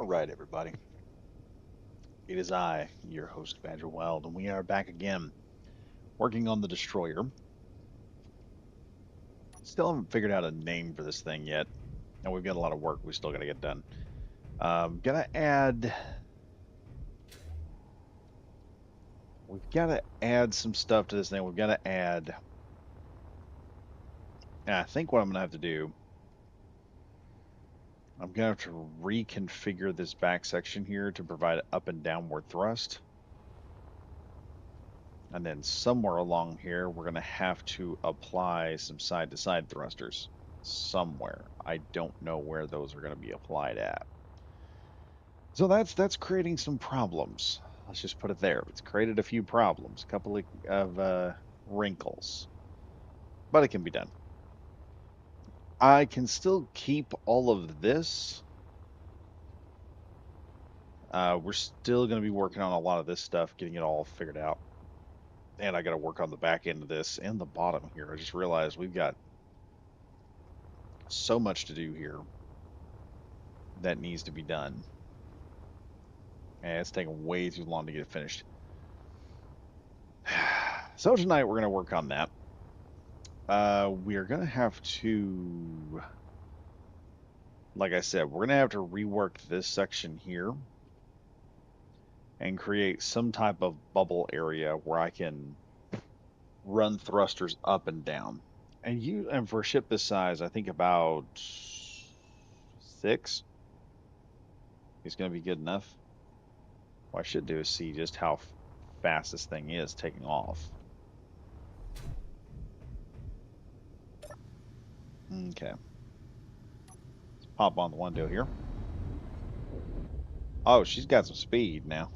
All right, everybody. It is I, your host, Badger Wild, and we are back again, working on the Destroyer. Still haven't figured out a name for this thing yet, and we've got a lot of work we still got to get done. Gotta add. We've got to add some stuff to this thing. We've got to add. And I think what I'm gonna have to do, I'm gonna have to reconfigure this back section here to provide up and downward thrust. And then somewhere along here, we're going to have to apply some side-to-side thrusters somewhere. I don't know where those are going to be applied at. So that's creating some problems. Let's just put it there. It's created a few problems, a couple of wrinkles, but it can be done. I can still keep all of this. We're still going to be working on a lot of this stuff, getting it all figured out. And I got to work on the back end of this and the bottom here. I just realized we've got so much to do here that needs to be done. And it's taking way too long to get it finished. So tonight we're going to work on that. We are going to have to, like I said, we're going to have to rework this section here and create some type of bubble area where I can run thrusters up and down. And for a ship this size, I think about 6 is going to be good enough. What I should do is see just how fast this thing is taking off. Okay. Let's pop on the window here. Oh, she's got some speed now.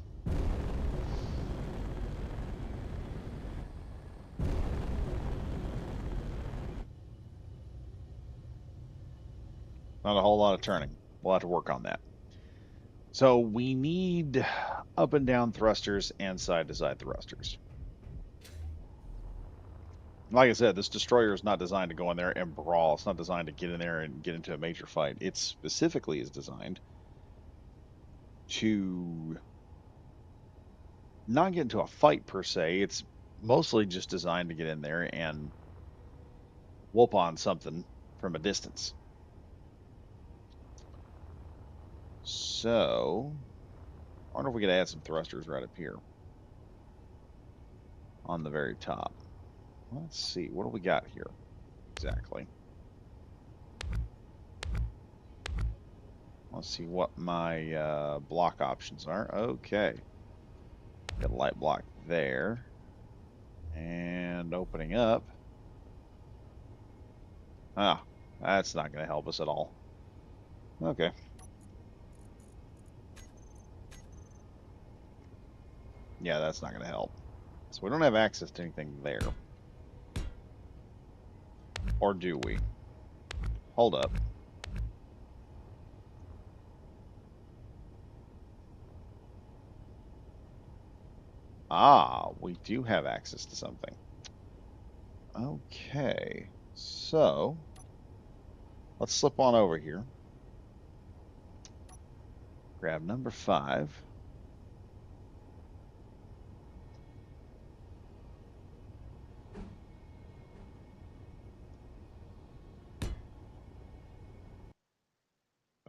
Not a whole lot of turning. We'll have to work on that. So we need up and down thrusters and side to side thrusters. Like I said, this destroyer is not designed to go in there and brawl. It's not designed to get in there and get into a major fight. It specifically is designed to not get into a fight per se. It's mostly just designed to get in there and whoop on something from a distance. So, I wonder if we could add some thrusters right up here on the very top. Let's see, what do we got here exactly? Let's see what my block options are. Okay. Got a light block there. And opening up. Ah, that's not going to help us at all. Okay. Yeah, that's not going to help. So we don't have access to anything there. Or do we? Hold up. Ah, we do have access to something. Okay. So, let's slip on over here. Grab number 5.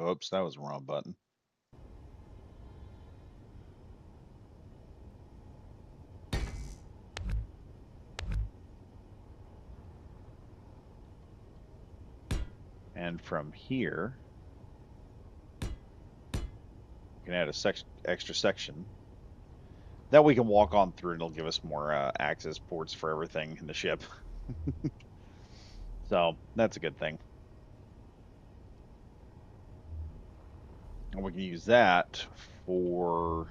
Oops, that was the wrong button. And from here, we can add a extra section that we can walk on through, and it'll give us more access ports for everything in the ship. So that's a good thing. And we can use that for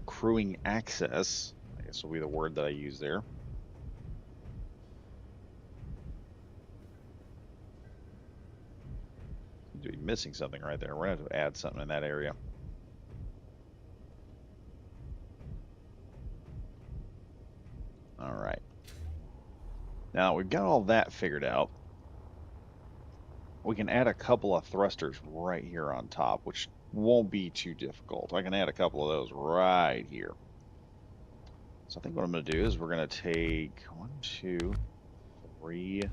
crewing access. I guess will be the word that I use there. To be missing something right there. We're going to have to add something in that area. All right. Now we've got all that figured out. We can add a couple of thrusters right here on top, which won't be too difficult. I can add a couple of those right here. So I think what I'm going to do is we're going to take 1, 2, 3,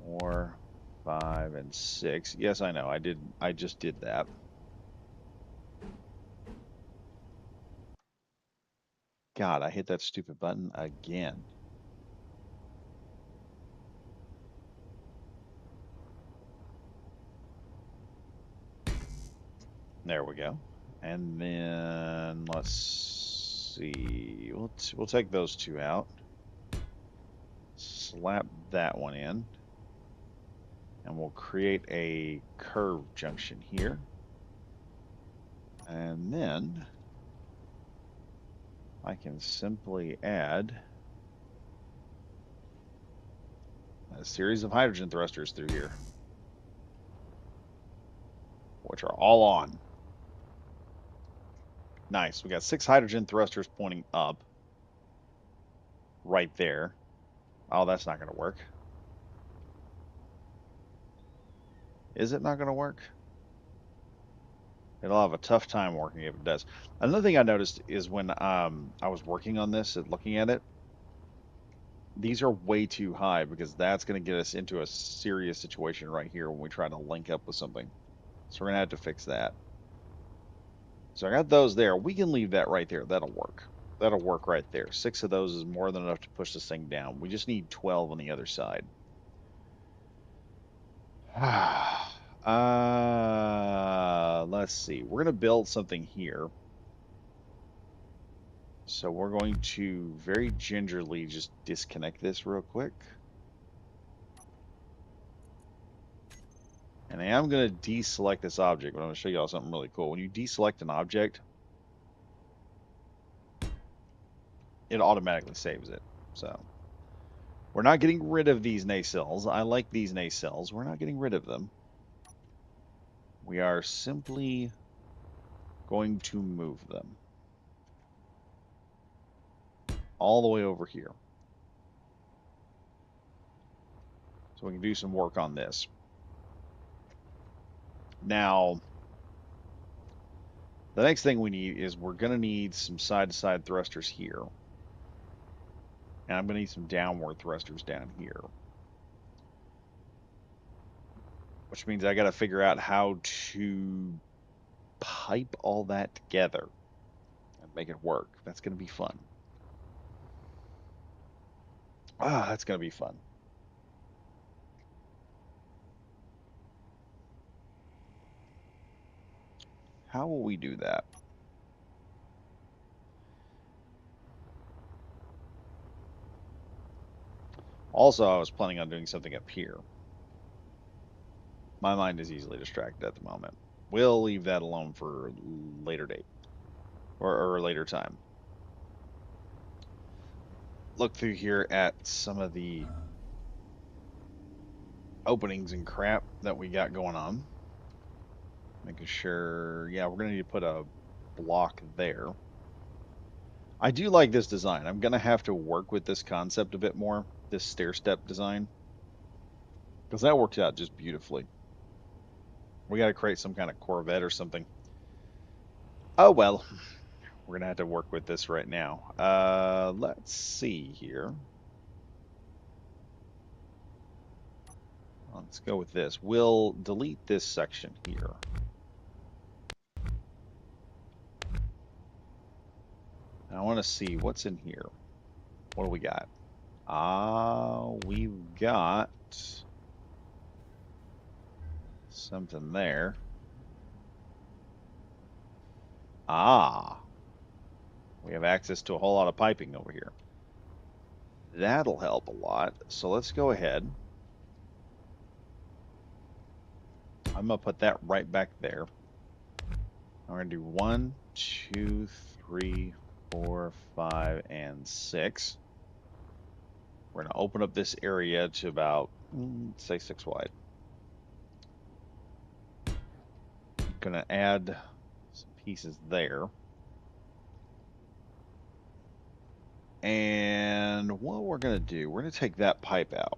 4, 5, and 6. Yes, I know. I just did that. God, I hit that stupid button again. There we go. And then let's see. We'll take those two out. Slap that one in. And we'll create a curve junction here. And then I can simply add a series of hydrogen thrusters through here, which are all on. Nice. We got 6 hydrogen thrusters pointing up right there. Oh, that's not going to work. Is it not going to work? It'll have a tough time working if it does. Another thing I noticed is when I was working on this and looking at it, these are way too high because that's going to get us into a serious situation right here when we try to link up with something. So we're going to have to fix that. So I got those there. We can leave that right there. That'll work. That'll work right there. 6 of those is more than enough to push this thing down. We just need 12 on the other side. Let's see. We're going to build something here. So we're going to very gingerly just disconnect this real quick. And I am going to deselect this object, but I'm going to show you all something really cool. When you deselect an object, it automatically saves it. So we're not getting rid of these nacelles. I like these nacelles. We're not getting rid of them. We are simply going to move them all the way over here. So we can do some work on this. Now, the next thing we need is we're going to need some side-to-side thrusters here. And I'm going to need some downward thrusters down here. Which means I got to figure out how to pipe all that together and make it work. That's going to be fun. That's going to be fun. How will we do that? Also, I was planning on doing something up here. My mind is easily distracted at the moment. We'll leave that alone for a later date or a later time. Look through here at some of the openings and crap that we got going on. Making sure, yeah, we're going to need to put a block there. I do like this design. I'm going to have to work with this concept a bit more, this stair-step design, because that worked out just beautifully. We got to create some kind of Corvette or something. Oh, well, we're going to have to work with this right now. Let's see here. Let's go with this. We'll delete this section here. I want to see what's in here. What do we got? We've got something there. We have access to a whole lot of piping over here. That'll help a lot. So let's go ahead. I'm going to put that right back there. We're going to do 1, 2, 3, 4, 5, and 6. We're going to open up this area to about, say, 6 wide. Going to add some pieces there. And what we're going to do, we're going to take that pipe out.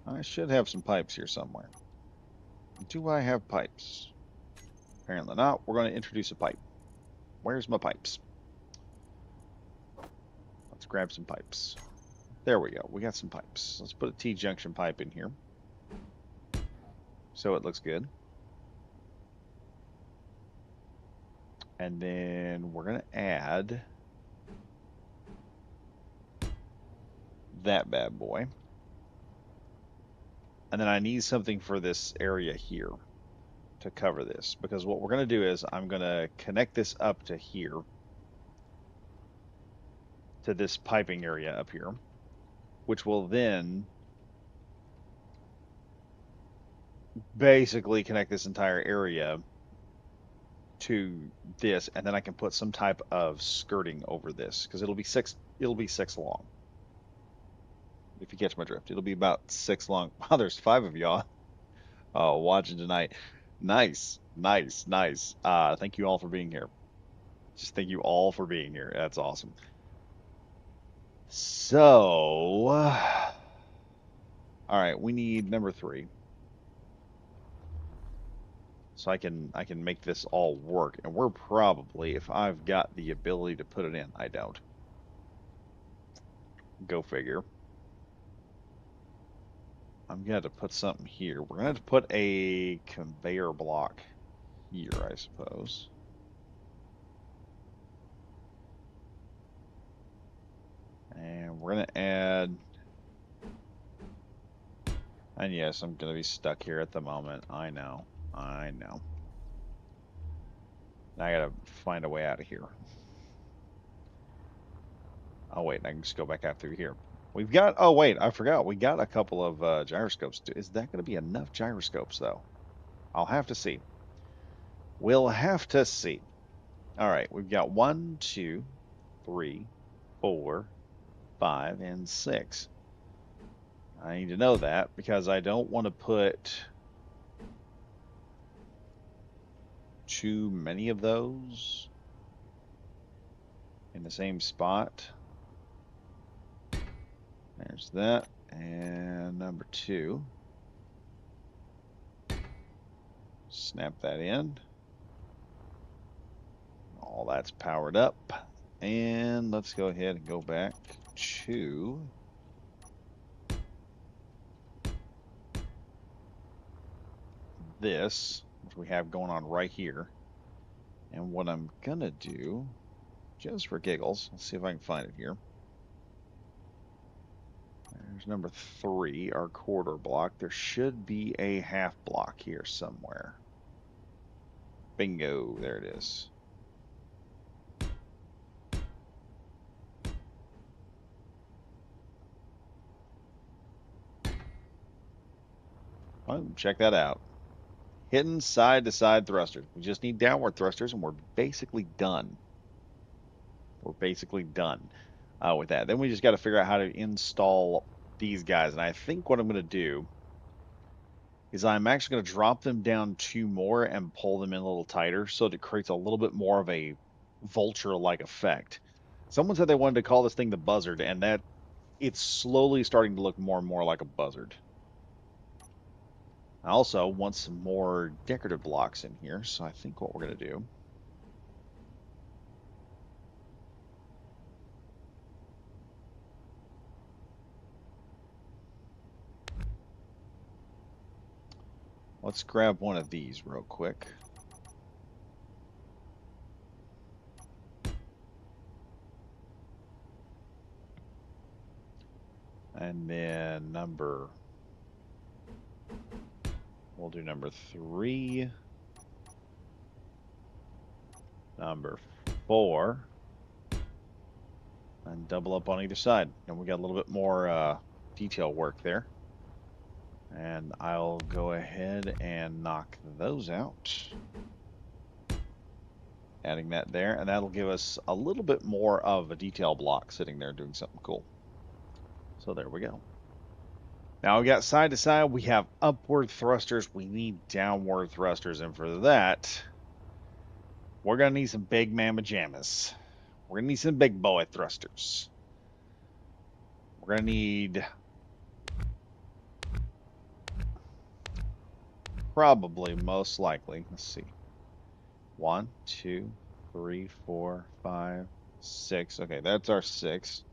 I should have some pipes here somewhere. Do I have pipes? Apparently not. We're going to introduce a pipe. Where's my pipes? Let's grab some pipes. There we go. We got some pipes. Let's put a T-junction pipe in here, so it looks good. And then we're going to add that bad boy. And then I need something for this area here to cover this, because what we're going to do is I'm going to connect this up to here, to this piping area up here, which will then basically connect this entire area to this, and then I can put some type of skirting over this, because it'll be six long. If you catch my drift, it'll be about 6 long. Wow, there's 5 of y'all watching tonight. Nice, nice, nice. Thank you all for being here. Just thank you all for being here. That's awesome. So, all right, we need number 3. So I can make this all work, and we're probably, if I've got the ability to put it in, I don't. Go figure. I'm gonna have to put something here. We're gonna have to put a conveyor block here, I suppose. And we're gonna add, and yes, I'm gonna be stuck here at the moment. I know. Now I gotta find a way out of here. Oh wait, I can just go back out through here. We've got, oh wait, I forgot. We got a couple of gyroscopes. Is that gonna be enough gyroscopes though? I'll have to see. We'll have to see. All right, we've got 1, 2, 3, 4, 5, and 6. I need to know that because I don't want to put too many of those in the same spot. There's that. And number 2. Snap that in. All that's powered up. And let's go ahead and go back to this, which we have going on right here. And what I'm gonna do, just for giggles, let's see if I can find it here. There's number 3, our quarter block. There should be a half block here somewhere. Bingo, there it is. Oh, check that out. Hidden side-to-side thrusters. We just need downward thrusters, and we're basically done. We're basically done with that. Then we just got to figure out how to install these guys. And I think what I'm going to do is I'm actually going to drop them down 2 more and pull them in a little tighter so that it creates a little bit more of a vulture-like effect. Someone said they wanted to call this thing the buzzard, and that it's slowly starting to look more and more like a buzzard. I also want some more decorative blocks in here, so I think what we're going to do, let's grab one of these real quick. And then we'll do number 3, number 4, and double up on either side. And we got a little bit more detail work there. And I'll go ahead and knock those out. Adding that there, and that'll give us a little bit more of a detail block sitting there doing something cool. So there we go. Now we got side to side, we have upward thrusters, we need downward thrusters, and for that, we're gonna need some big mamma jammas. We're going to need some big boy thrusters. We're going to need probably, most likely, let's see. 1, 2, 3, 4, 5, 6. Okay, that's our 6.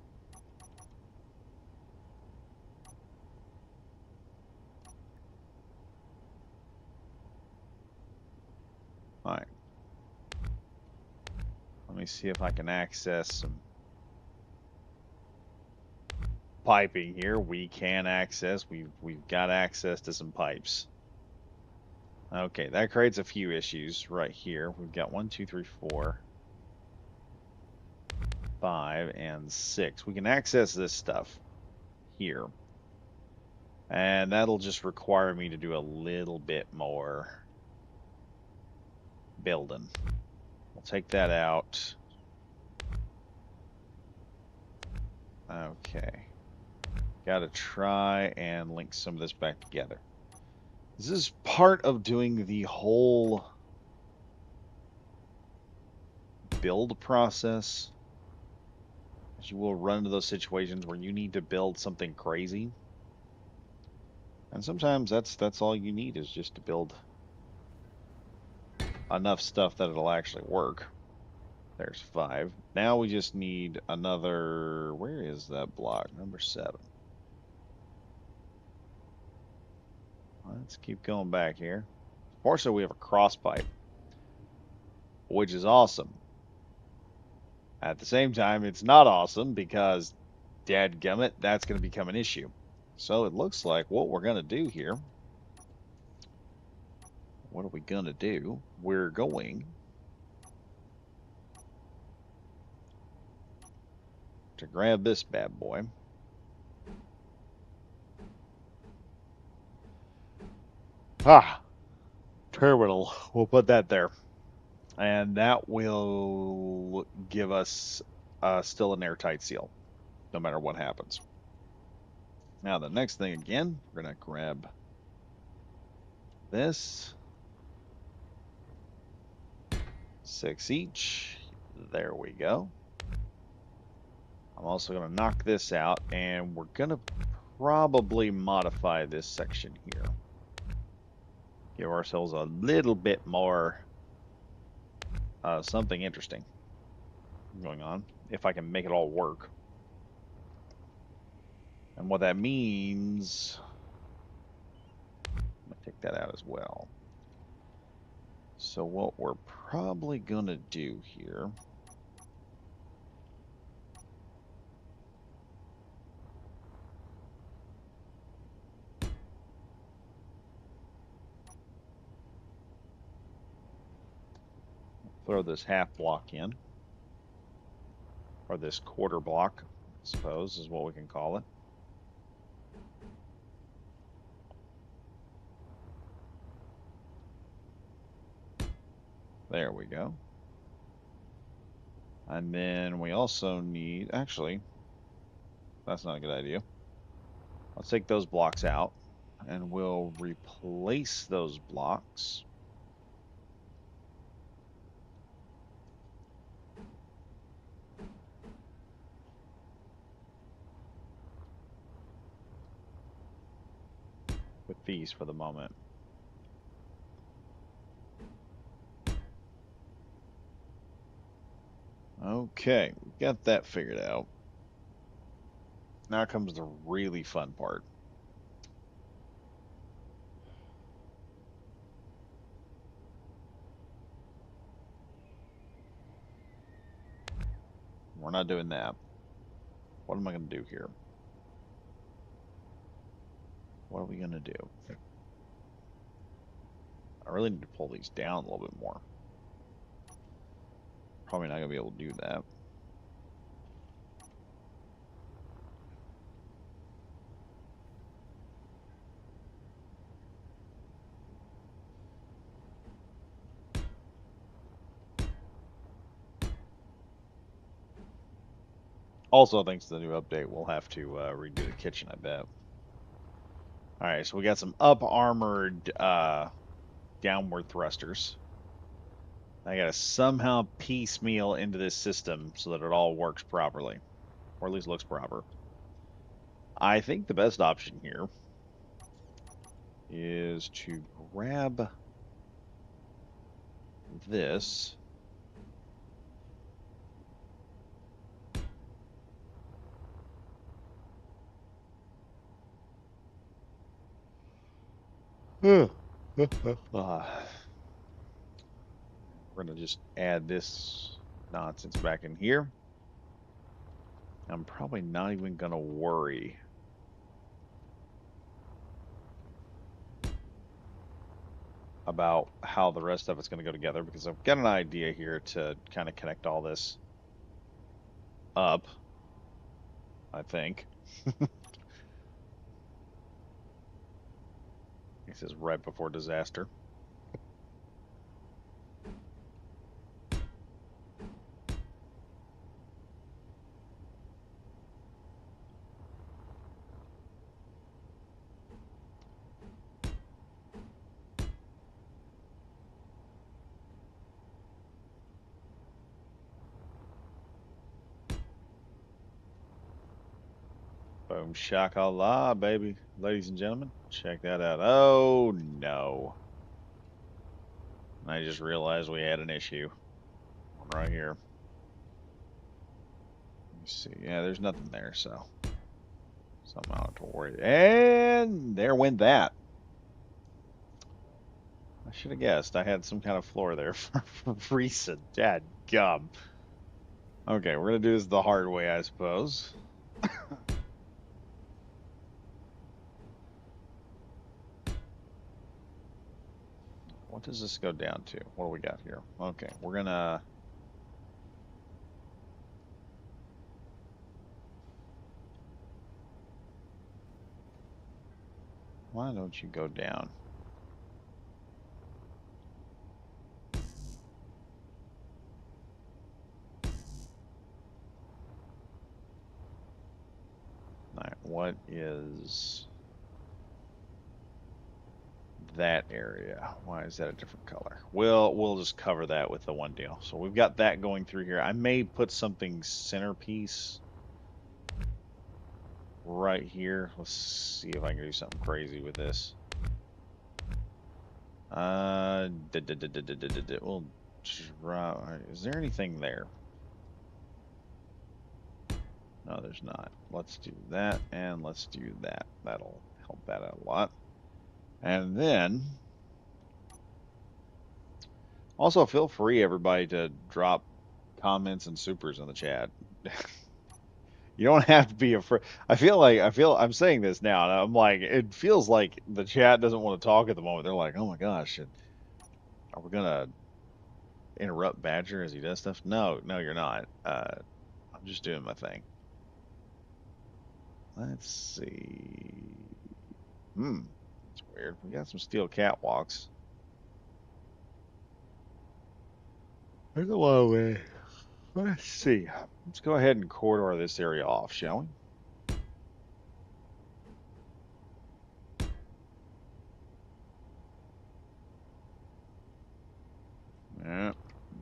All right. Let me see if I can access some piping here. We can access. We've got access to some pipes. Okay, that creates a few issues right here. We've got 1, 2, 3, 4, 5, and 6. We can access this stuff here. And that'll just require me to do a little bit more building. We'll take that out. Okay. Gotta try and link some of this back together. This is part of doing the whole build process. You will run into those situations where you need to build something crazy. And sometimes that's all you need, is just to build enough stuff that it'll actually work. There's 5. Now we just need another, where is that block? Number 7. Let's keep going back here. Fortunately, we have a cross pipe, which is awesome. At the same time, it's not awesome because, dadgummit, that's going to become an issue. So it looks like what we're going to do here, what are we going to do? We're going to grab this bad boy. Terminal. We'll put that there. And that will give us still an airtight seal, no matter what happens. Now, the next thing, again, we're going to grab this. 6 each. There we go. I'm also going to knock this out, and we're going to probably modify this section here. Give ourselves a little bit more something interesting going on, if I can make it all work. And what that means, I'm going to take that out as well. So what we're probably going to do here, throw this half block in, or this quarter block, I suppose is what we can call it. There we go. And then we also need, actually, that's not a good idea. Let's take those blocks out, and we'll replace those blocks with these for the moment. Okay, we got that figured out. Now comes the really fun part. We're not doing that. What am I going to do here? What are we going to do? I really need to pull these down a little bit more. Probably not going to be able to do that. Also, thanks to the new update, we'll have to redo the kitchen, I bet. Alright, so we got some up-armored downward thrusters. I gotta somehow piecemeal into this system so that it all works properly, or at least looks proper. I think the best option here is to grab this. We're gonna just add this nonsense back in here. I'm probably not even gonna worry about how the rest of it's gonna go together because I've got an idea here to kind of connect all this up, I think. This is right before disaster. Boom shakallah, baby. Ladies and gentlemen, check that out. Oh no. I just realized we had an issue. Right here. Let me see. Yeah, there's nothing there, so something I don't have to worry. And there went that. I should have guessed. I had some kind of floor there for reason. Dad gum. Okay, we're gonna do this the hard way, I suppose. What does this go down to? What do we got here? Okay, we're gonna. Why don't you go down? Alright, what is that area? Why is that a different color? We'll just cover that with the one deal. So we've got that going through here. I may put something centerpiece right here. Let's see if I can do something crazy with this. We'll try. Is there anything there? No, there's not. Let's do that, and let's do that. That'll help that out a lot. And then, also feel free, everybody, to drop comments and supers in the chat. You don't have to be afraid. I'm saying this now, and I'm like, it feels like the chat doesn't want to talk at the moment. They're like, oh my gosh, are we gonna interrupt Badger as he does stuff? No, no, you're not. I'm just doing my thing. Let's see. That's weird. We got some steel catwalks. There's a long way. Let's see. Let's go ahead and corridor this area off, shall we? Yeah.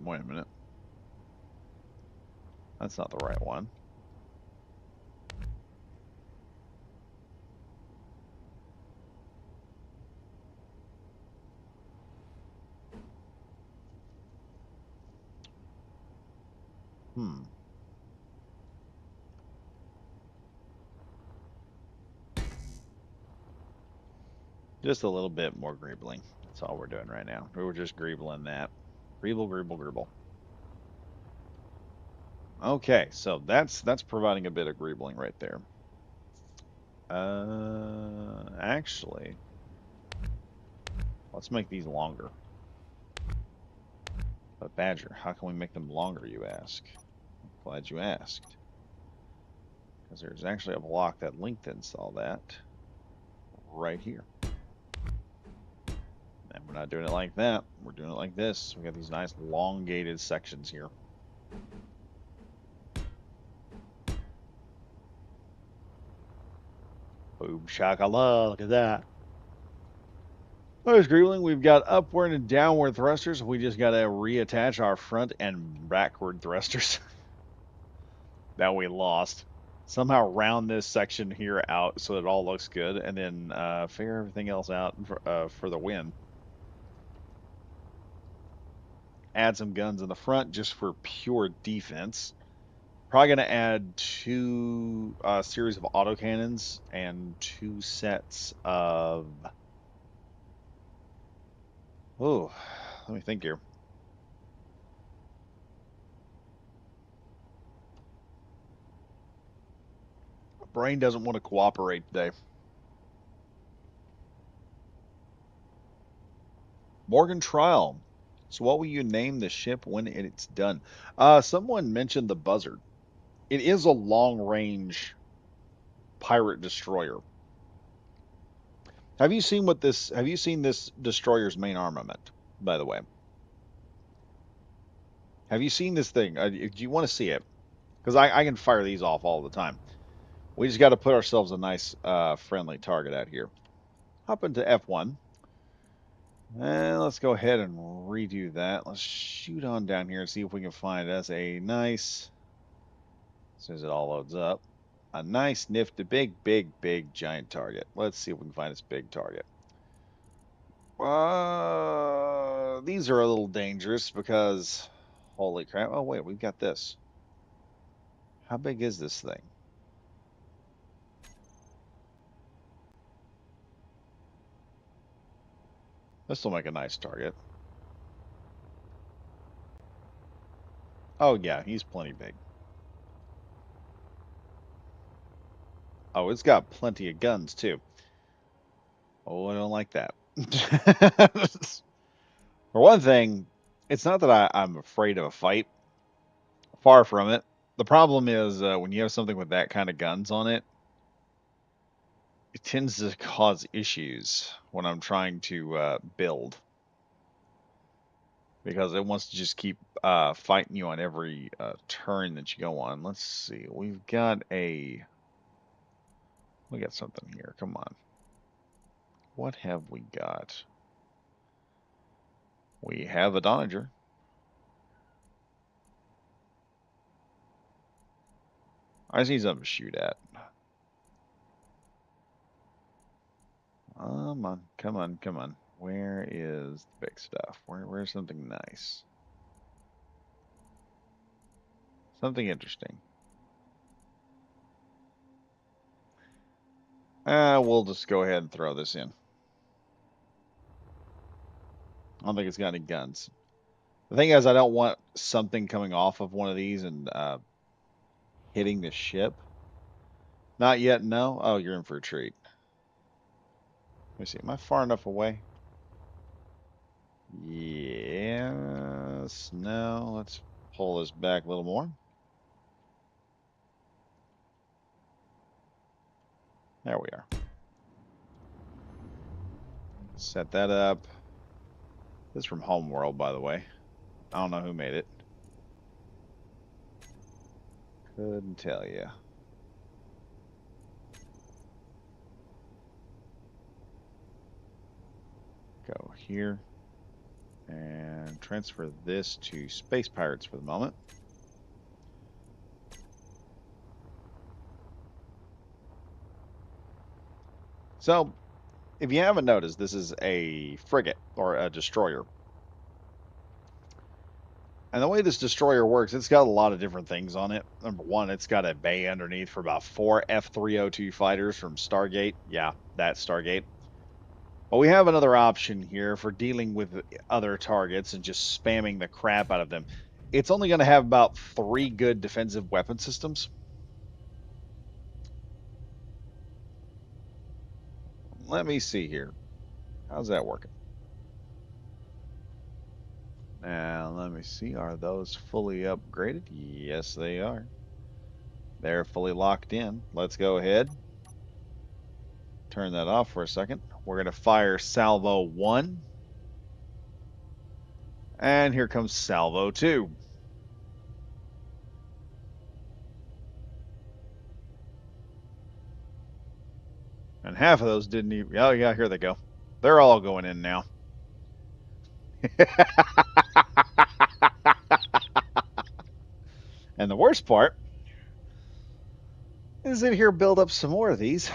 Wait a minute. That's not the right one. Just a little bit more greebling. That's all we're doing right now. We were just greebling that. Greeble, greeble, greeble. Okay, so that's providing a bit of greebling right there. Actually, let's make these longer. But Badger, how can we make them longer, you ask? I'm glad you asked. Because there's actually a block that lengthens all that right here. And we're not doing it like that. We're doing it like this. We got these nice elongated sections here. Boom shakallah, look at that. Alright, Greebling, we've got upward and downward thrusters. We just got to reattach our front and backward thrusters that we lost. Somehow round this section here out so it all looks good, and then figure everything else out for the win. Add some guns in the front just for pure defense. Probably going to add two series of autocannons and two sets of... Oh, let me think here. Brain doesn't want to cooperate today. Morgan Trial. So what will you name the ship when it's done? Someone mentioned the Buzzard. It is a long-range pirate destroyer. Have you seen what this? Have you seen this destroyer's main armament? By the way, have you seen this thing? Do you want to see it? Because I can fire these off all the time. We just got to put ourselves a nice friendly target out here. Hop into F1. And let's go ahead and redo that. Let's shoot on down here and see if we can find us a nice, as soon as it all loads up, a nice nifty, big, giant target. Let's see if we can find this big target. These are a little dangerous because, holy crap. Oh, wait, we've got this. How big is this thing? This will make a nice target. Oh, yeah, he's plenty big. Oh, it's got plenty of guns, too. Oh, I don't like that. For one thing, it's not that I'm afraid of a fight. Far from it. The problem is when you have something with that kind of guns on it, it tends to cause issues when I'm trying to build. Because it wants to just keep fighting you on every turn that you go on. Let's see. We got something here. Come on. What have we got? We have a Donager. I just need something to shoot at. Come on. Where is the big stuff? Where's something nice? Something interesting. We'll just go ahead and throw this in. I don't think it's got any guns. The thing is, I don't want something coming off of one of these and hitting the ship. Not yet, no? Oh, you're in for a treat. Let me see. Am I far enough away? Yes. No. Let's pull this back a little more. There we are. Set that up. This is from Homeworld, by the way. I don't know who made it. Couldn't tell you. Go here. And transfer this to Space Pirates for the moment. So, if you haven't noticed, this is a frigate or a destroyer. And the way this destroyer works, it's got a lot of different things on it. Number one, it's got a bay underneath for about 4 F-302 fighters from Stargate. Yeah, that's Stargate. But we have another option here for dealing with other targets and just spamming the crap out of them. It's only going to have about 3 good defensive weapon systems. Let me see here. How's that working? Now, let me see. Are those fully upgraded? Yes, they are. They're fully locked in. Let's go ahead. Turn that off for a second. We're going to fire Salvo 1. And here comes Salvo 2. And half of those didn't even... Oh, yeah, here they go. They're all going in now. And the worst part is in here build up some more of these.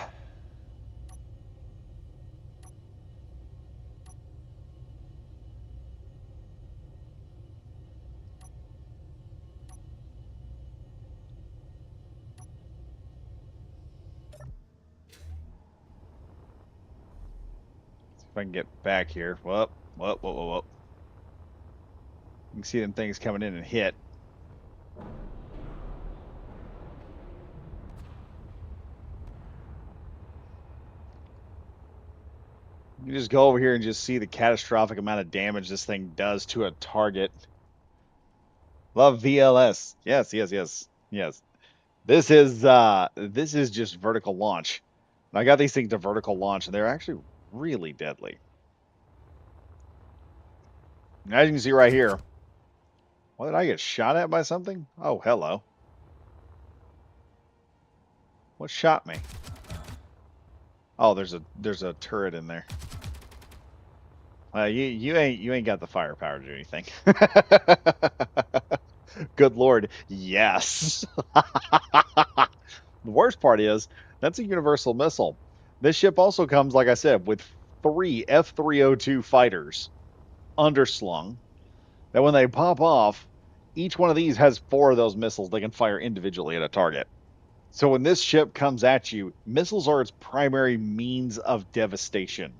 If I can get back here. Whoop, whoop, whoop, whoop, whoop. You can see them things coming in and hit. You just go over here and just see the catastrophic amount of damage this thing does to a target. Love VLS. Yes, yes, yes, yes. This is just vertical launch. I got these things to vertical launch, and they're actually really deadly. As you can see right here, what did I get shot at by something? Oh, hello. What shot me? Oh, there's a turret in there. You ain't got the firepower to do anything. Good Lord, yes. The worst part is that's a universal missile. This ship also comes, like I said, with 3 F-302 fighters underslung. That when they pop off, each one of these has 4 of those missiles they can fire individually at a target. So when this ship comes at you, missiles are its primary means of devastation.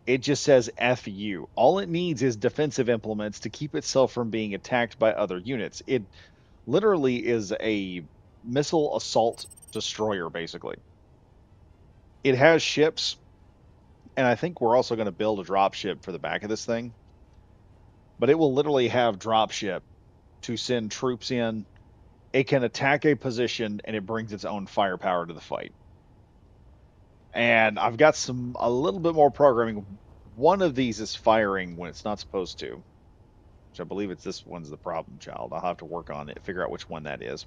It just says F you. All it needs is defensive implements to keep itself from being attacked by other units. It literally is a missile assault destroyer, basically. It has ships, and I think we're also going to build a drop ship for the back of this thing. But it will literally have drop ship to send troops in. It can attack a position, and it brings its own firepower to the fight. And I've got a little bit more programming. One of these is firing when it's not supposed to, which I believe it's this one's the problem child. I'll have to work on it, figure out which one that is.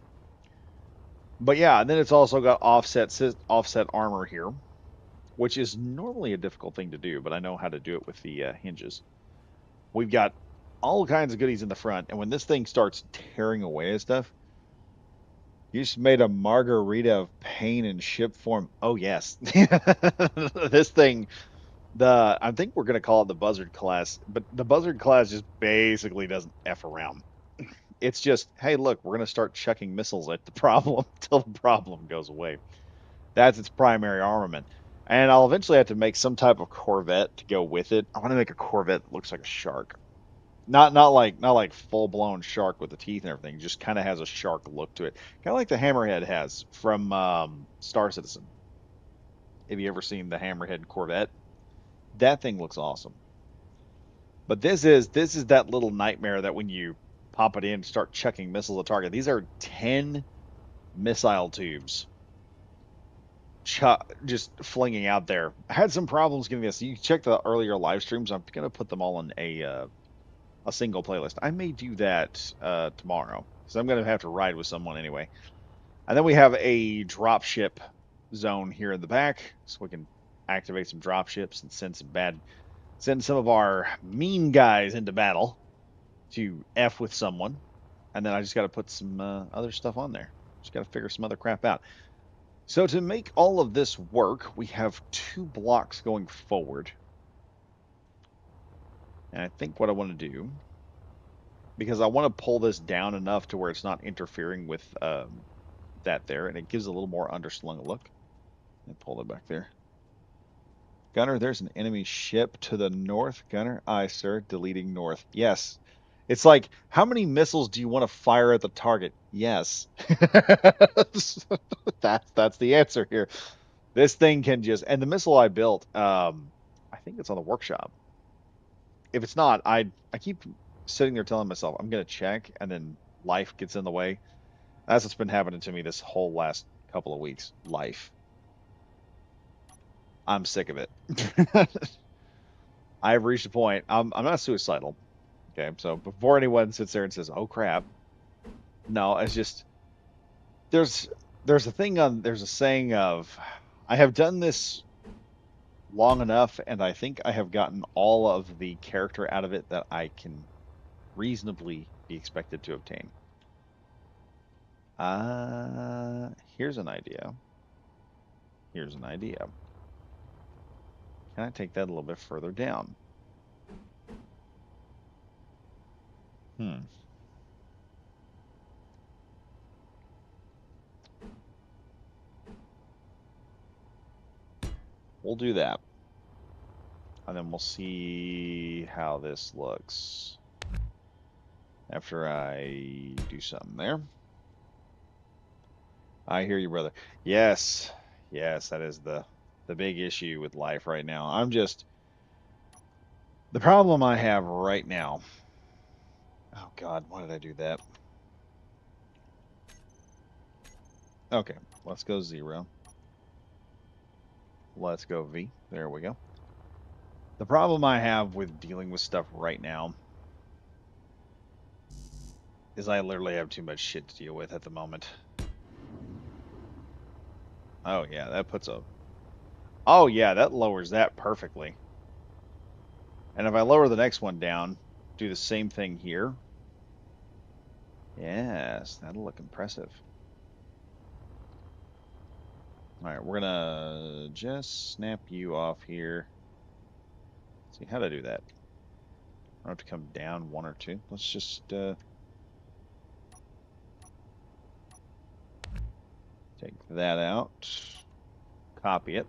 But yeah, and then it's also got offset armor here, which is normally a difficult thing to do, but I know how to do it with the hinges. We've got all kinds of goodies in the front, and when this thing starts tearing away at stuff, you just made a margarita of pain in ship form. Oh yes, this thing. I think we're gonna call it the Buzzard class, but the Buzzard class just basically doesn't f around. It's just, hey, look, we're gonna start chucking missiles at the problem until the problem goes away. That's its primary armament. And I'll eventually have to make some type of Corvette to go with it. I want to make a Corvette that looks like a shark. Not like full blown shark with the teeth and everything. Just kind of has a shark look to it. Kind of like the Hammerhead has from Star Citizen. Have you ever seen the Hammerhead Corvette? That thing looks awesome. But this is that little nightmare that when you pop it in, start chucking missiles at target. These are 10 missile tubes just flinging out there. I had some problems getting this. You check the earlier live streams. I'm gonna put them all in a single playlist. I may do that tomorrow, so I'm gonna have to ride with someone anyway. And then we have a drop ship zone here in the back, so we can activate some drop ships and send some of our mean guys into battle to F with someone. And then I just got to put some other stuff on there. Just got to figure some other crap out. So to make all of this work, we have 2 blocks going forward. And I think what I want to do, because I want to pull this down enough to where it's not interfering with that there, and it gives a little more underslung look. And pull it back there. Gunner, there's an enemy ship to the north. Gunner, aye, sir. Deleting north. Yes. It's like, how many missiles do you want to fire at the target? Yes. That's the answer here. This thing can just, and the missile I built, I think it's on the workshop. If it's not, I keep sitting there telling myself I'm gonna check, and then life gets in the way. That's what's been happening to me this whole last couple of weeks. Life. I'm sick of it. I've reached a point. I'm not suicidal. Okay, so before anyone sits there and says, "Oh crap," no, it's just there's a saying of I have done this long enough, and I think I have gotten all of the character out of it that I can reasonably be expected to obtain. Here's an idea. Here's an idea. Can I take that a little bit further down? We'll do that. And then we'll see how this looks after I do something there. I hear you, brother. Yes. Yes, that is the big issue with life right now. The problem I have right now. Oh God, why did I do that? Okay, let's go 0. Let's go V. There we go. The problem I have with dealing with stuff right now is I literally have too much shit to deal with at the moment. Oh yeah, that puts a... Oh yeah, that lowers that perfectly. And if I lower the next one down, do the same thing here. Yes, that'll look impressive. All right, we're gonna just snap you off here. Let's see how to do that. I have to come down 1 or 2. Let's just take that out, copy it.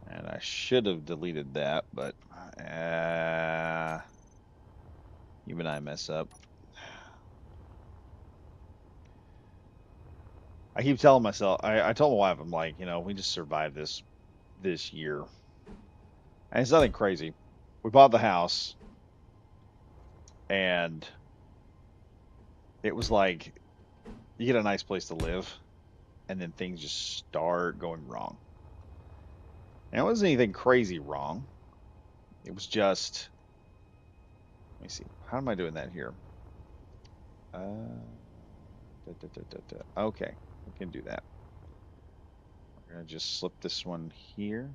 And I should have deleted that, but even I mess up. I keep telling myself, I told my wife, I'm like, you know, we just survived this year. And it's nothing crazy. We bought the house, and it was like you get a nice place to live, and then things just start going wrong. And it wasn't anything crazy wrong. It was just, let me see, how am I doing that here? Okay, we can do that. We're gonna just slip this one here.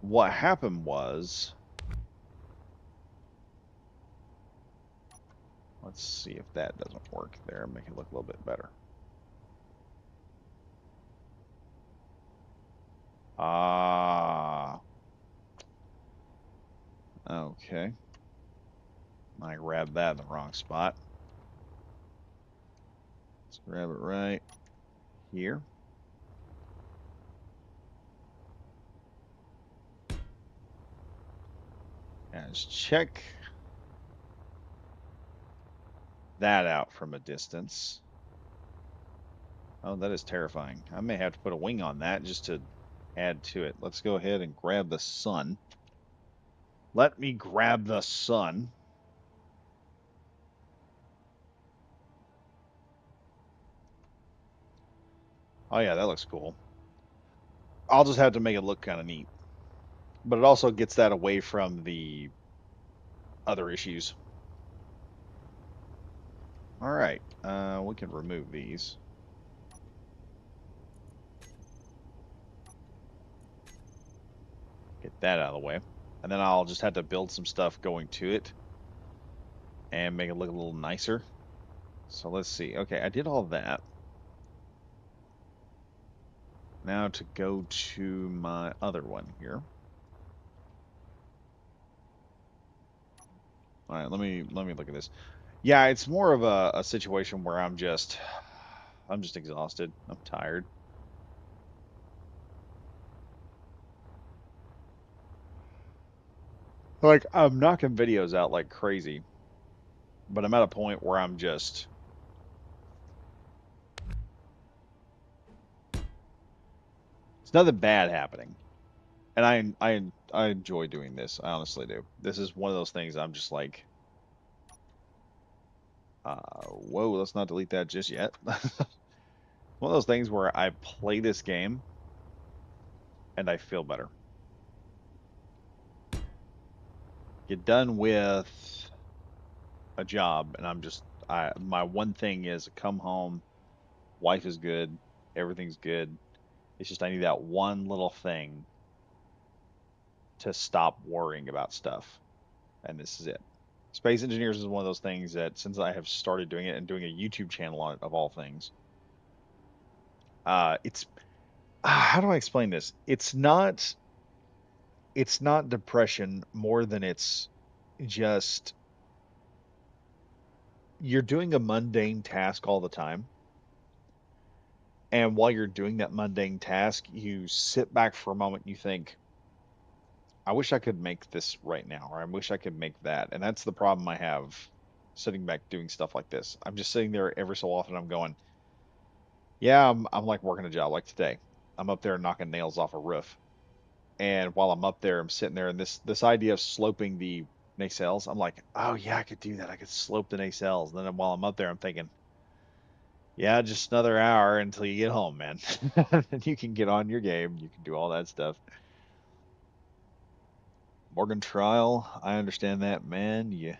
What happened was, let's see if that doesn't work there, make it look a little bit better. Ah, okay. I grabbed that in the wrong spot. Let's grab it right here. And just check that out from a distance. Oh, that is terrifying. I may have to put a wing on that just to add to it. Let's go ahead and grab the sun. Let me grab the sun. Oh yeah, that looks cool. I'll just have to make it look kind of neat. But it also gets that away from the other issues. All right, we can remove these. Get that out of the way. And then I'll just have to build some stuff going to it and make it look a little nicer. So let's see. Okay, I did all that. Now to go to my other one here. All right, let me look at this. Yeah, it's more of a situation where I'm just exhausted. I'm tired. Like, I'm knocking videos out like crazy, but I'm at a point where I'm just... It's nothing bad happening. And I enjoy doing this. I honestly do. This is one of those things I'm just like, whoa, let's not delete that just yet. One of those things where I play this game and I feel better. get done with a job, and my one thing is come home, wife is good, everything's good. It's just I need that one little thing to stop worrying about stuff, and this is it. Space Engineers is one of those things that since I have started doing it and doing a YouTube channel on it of all things, it's how do I explain this? It's not depression more than it's just you're doing a mundane task all the time. And while you're doing that mundane task, you sit back for a moment and you think, I wish I could make this right now, or I wish I could make that. And that's the problem I have sitting back doing stuff like this. I'm just sitting there every so often. I'm going, yeah, I'm like working a job like today. I'm up there knocking nails off a roof. And while I'm up there, I'm sitting there, and this idea of sloping the nacelles, I'm like, oh yeah, I could do that. I could slope the nacelles. And then while I'm up there, I'm thinking, yeah, just another hour until you get home, man. Then you can get on your game. You can do all that stuff. Morgan Trial, I understand that, man. You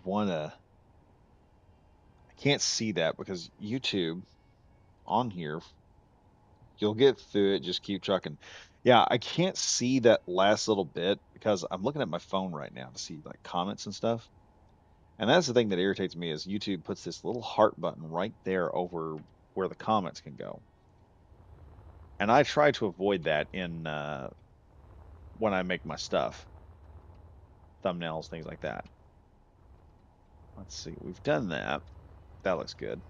wanna. I can't see that because YouTube on here, you'll get through it. Just keep trucking. Yeah, I can't see that last little bit because I'm looking at my phone right now to see like comments and stuff. And that's the thing that irritates me is YouTube puts this little heart button right there over where the comments can go. And I try to avoid that in when I make my stuff, thumbnails, things like that. Let's see, we've done that. That looks good.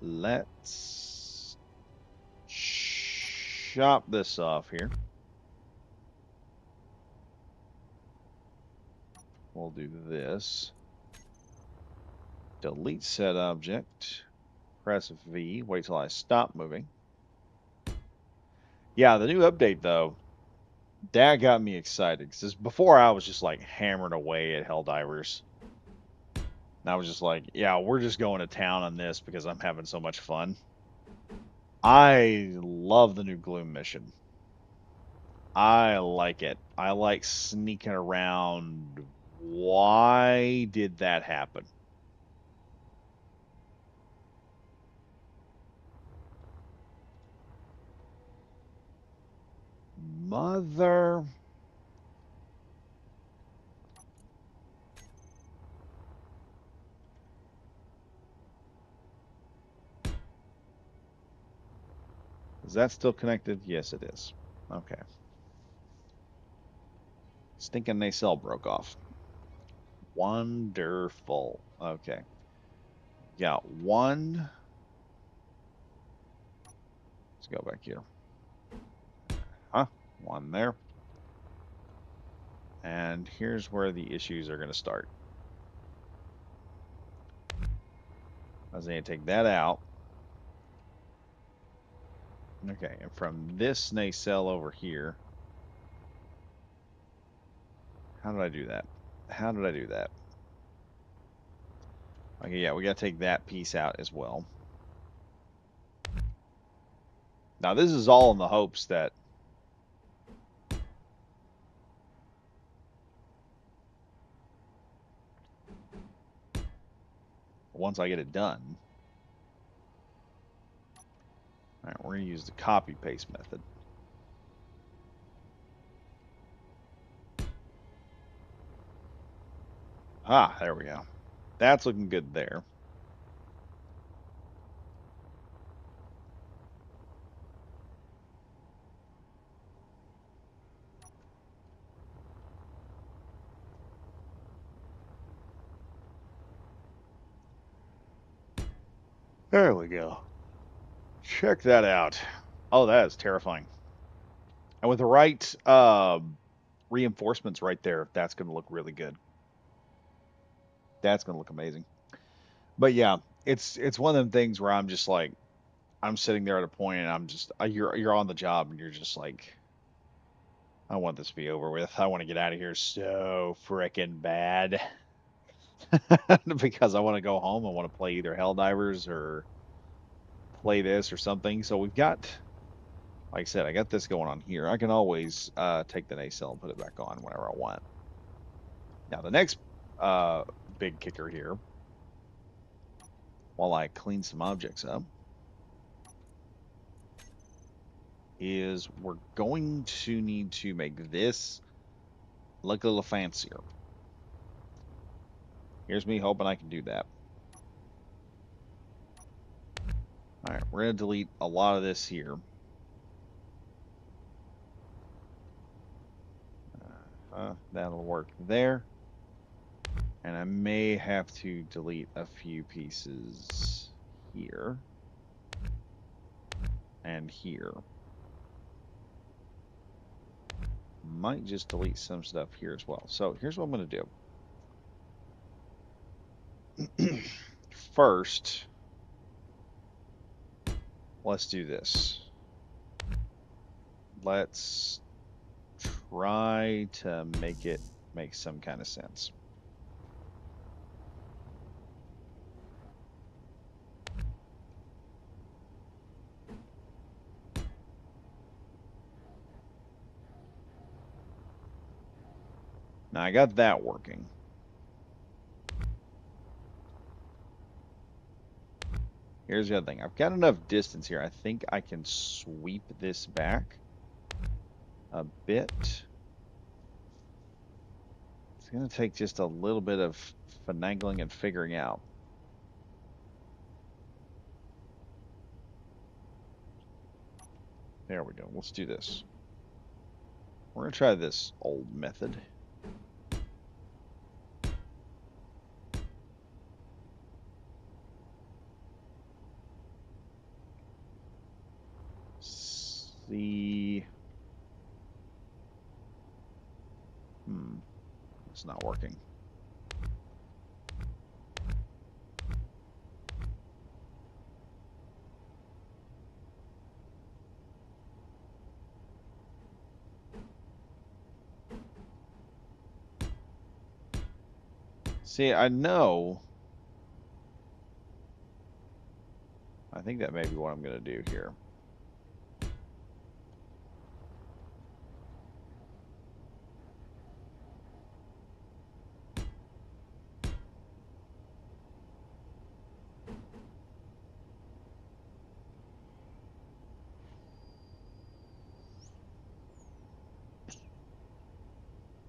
Let's chop this off here. We'll do this. Delete set object. Press V. Wait till I stop moving. Yeah, the new update though, that got me excited because before I was just like hammering away at Helldivers. And I was just like, yeah, we're just going to town on this because I'm having so much fun. I love the new Gloom mission. I like it. I like sneaking around. Why did that happen? Mother. Is that still connected? Yes, it is. Okay. Stinking nacelle broke off. Wonderful. Okay. Got one. Let's go back here. Huh? One there. And here's where the issues are going to start. I was going to take that out. Okay, and from this nacelle over here, how did I do that? How did I do that? Okay, yeah, we got to take that piece out as well. Now, this is all in the hopes that once I get it done, all right, we're going to use the copy paste method. Ah, there we go. That's looking good there. There we go. Check that out. Oh, that is terrifying. And with the right reinforcements right there, that's going to look really good. That's going to look amazing. But yeah, it's one of them things where I'm just like, I'm sitting there at a point and I'm just you're on the job and you're just like, I want this to be over with. I want to get out of here so frickin' bad. Because I want to go home. I want to play either Helldivers or play this or something. So we've got Like I said, I got this going on here. I can always take the nacelle and put it back on whenever I want. Now, the next big kicker here, while I clean some objects up, is we're going to need to make this look a little fancier. Here's me hoping I can do that. All right, we're going to delete a lot of this here. That'll work there. And I may have to delete a few pieces here and here. Might just delete some stuff here as well. So here's what I'm going to do. First, let's do this. Let's try to make it make some kind of sense. Now I got that working. Here's the other thing. I've got enough distance here. I think I can sweep this back a bit. It's going to take just a little bit of finagling and figuring out. There we go. Let's do this. We're going to try this old method. See. It's not working. See, I know. I think that may be what I'm going to do here.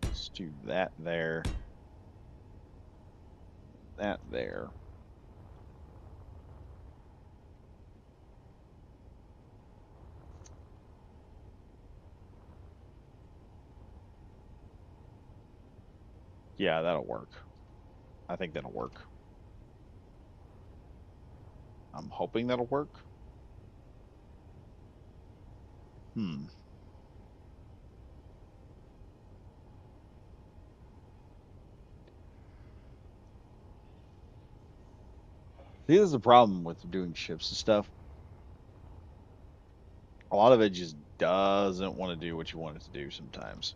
Let's do that there. That there. Yeah, that'll work. I think that'll work. I'm hoping that'll work. See, this is the problem with doing ships and stuff. A lot of it just doesn't want to do what you want it to do sometimes.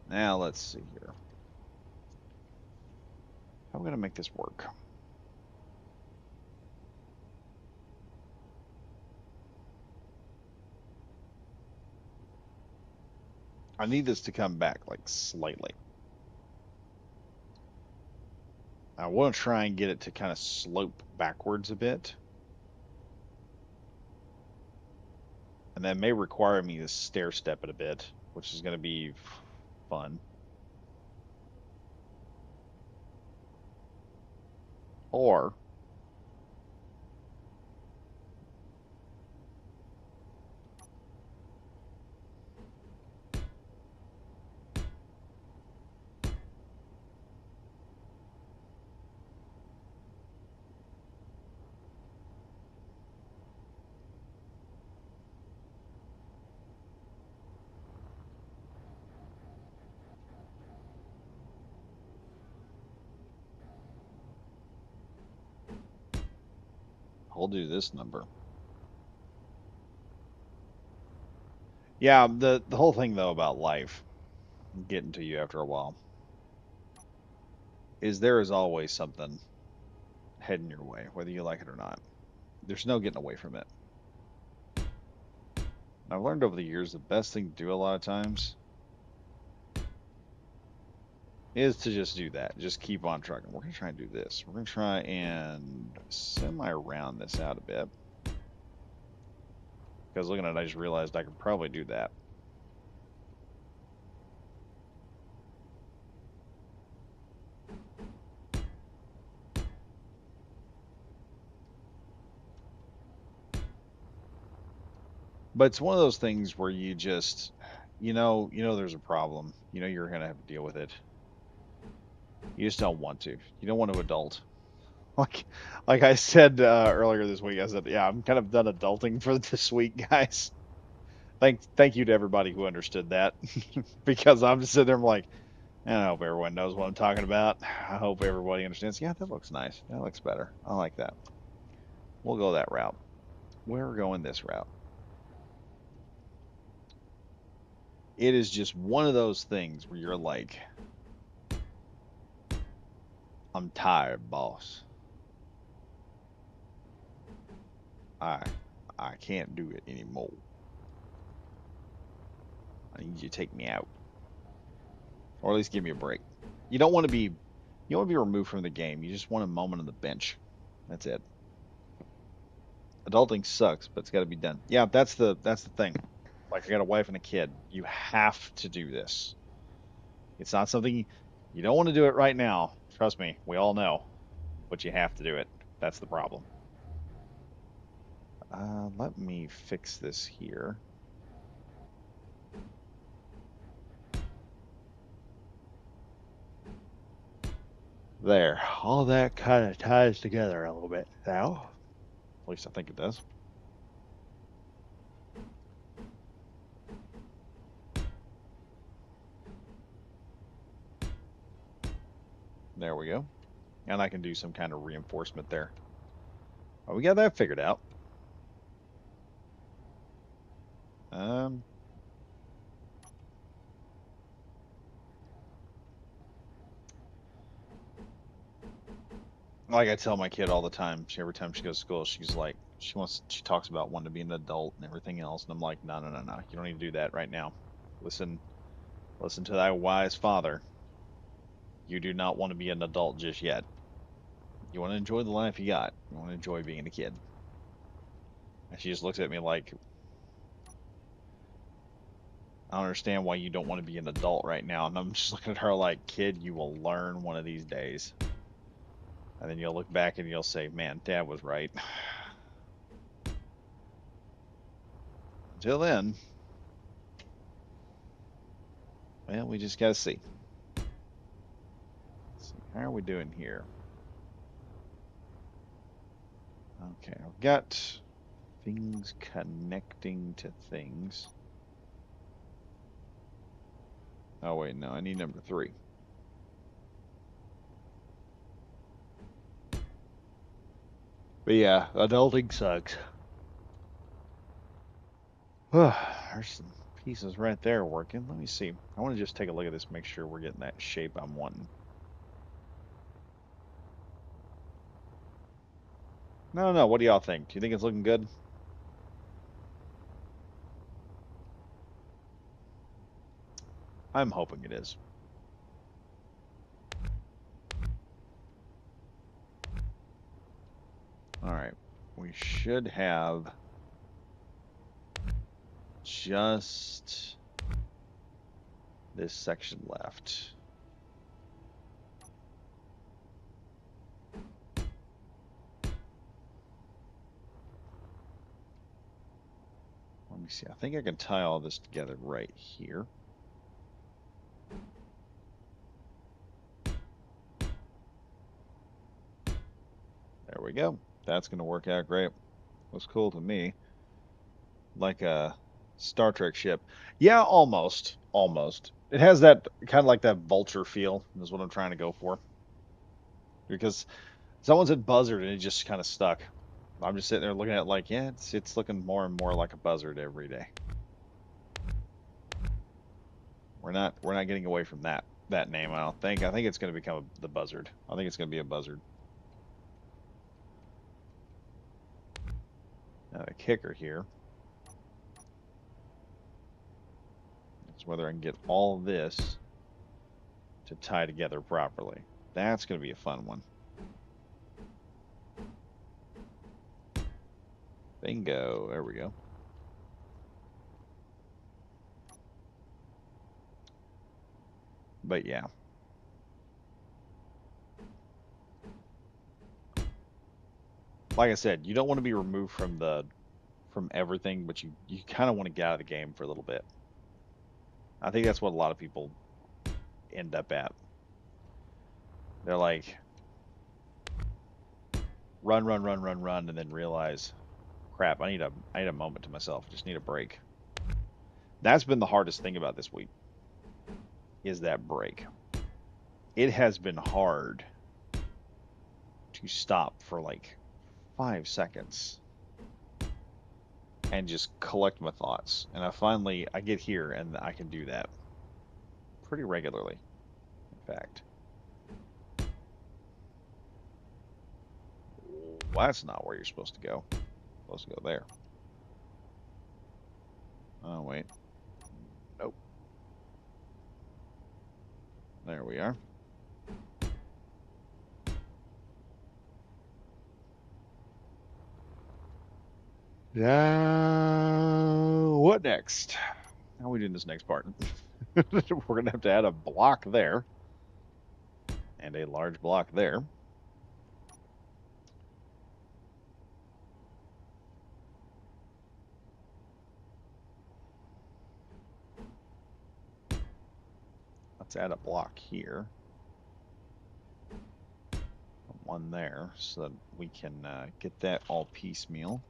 Now, let's see here. How am I going to make this work? I need this to come back, like, slightly. I want to try and get it to kind of slope backwards a bit. And that may require me to stair step it a bit, which is going to be fun. Or I'll do this number. Yeah, the whole thing though about life getting to you after a while is there is always something heading your way, whether you like it or not. There's no getting away from it. I've learned over the years the best thing to do a lot of times is to just do that. Just keep on trucking. We're going to try and do this. We're going to try and semi-round this out a bit. Because looking at it, I just realized I could probably do that. But it's one of those things where you just, there's a problem. You know you're going to have to deal with it. You just don't want to. You don't want to adult. Like, like I said earlier this week, I said, yeah, I'm kind of done adulting for this week, guys. Thank you to everybody who understood that, because I'm just sitting there, I'm like, I hope everyone knows what I'm talking about. I hope everybody understands. Yeah, that looks nice. That looks better. I like that. We'll go that route. We're going this route. It is just one of those things where you're like, I'm tired, boss. I I can't do it anymore. I need you to take me out, or at least give me a break. You don't want to be you don't want to be removed from the game. You just want a moment on the bench. That's it. Adulting sucks, but it's got to be done. Yeah, that's the thing. Like I got a wife and a kid. You have to do this. It's not something you don't want to do it right now. Trust me, we all know, but you have to do it. That's the problem. Let me fix this here. There. All that kind of ties together a little bit now. At least I think it does. There we go. And I can do some kind of reinforcement there. Oh, we got that figured out. Um, like I tell my kid all the time, every time she goes to school, she's like, she talks about wanting to be an adult and everything else, and I'm like, no, no, no, no, you don't need to do that right now. Listen, listen to thy wise father. You do not want to be an adult just yet. You want to enjoy the life you got. You want to enjoy being a kid. And she just looks at me like, I don't understand why you don't want to be an adult right now. And I'm just looking at her like, kid, you will learn one of these days. And then you'll look back and you'll say, man, Dad was right. Until then, well, we just got to see. Let's see. How are we doing here? Okay, I've got things connecting to things. Oh, wait, no, I need number 3. But yeah, adulting sucks. There's some pieces right there working. Let me see. I want to just take a look at this, make sure we're getting that shape I'm wanting. No, no, what do y'all think? Do you think it's looking good? I'm hoping it is. All right, we should have just this section left. Let me see. I think I can tie all this together right here. There we go. That's going to work out great. Looks cool to me. Like a Star Trek ship. Yeah, almost. Almost. It has that kind of like that vulture feel, is what I'm trying to go for. Because someone said buzzard and it just kind of stuck. I'm just sitting there looking at it like, yeah, it's looking more and more like a buzzard every day. We're not getting away from that name, I don't think. I think it's going to become the buzzard. I think it's going to be a buzzard. Now the kicker here is whether I can get all this to tie together properly. That's going to be a fun one. Bingo. There we go. But yeah. Like I said, you don't want to be removed from everything, but you kind of want to get out of the game for a little bit. I think that's what a lot of people end up at. They're like, run, and then realize, crap, I need a moment to myself. I just need a break. That's been the hardest thing about this week, is that break. It has been hard to stop for like 5 seconds and just collect my thoughts. And I get here and I can do that pretty regularly, in fact. Well, that's not where you're supposed to go. You're supposed to go there. Oh, wait. Nope. There we are. What next? How are we doing this next part? We're going to have to add a block there. And a large block there. Let's add a block here. One there, so that we can get that all piecemeal.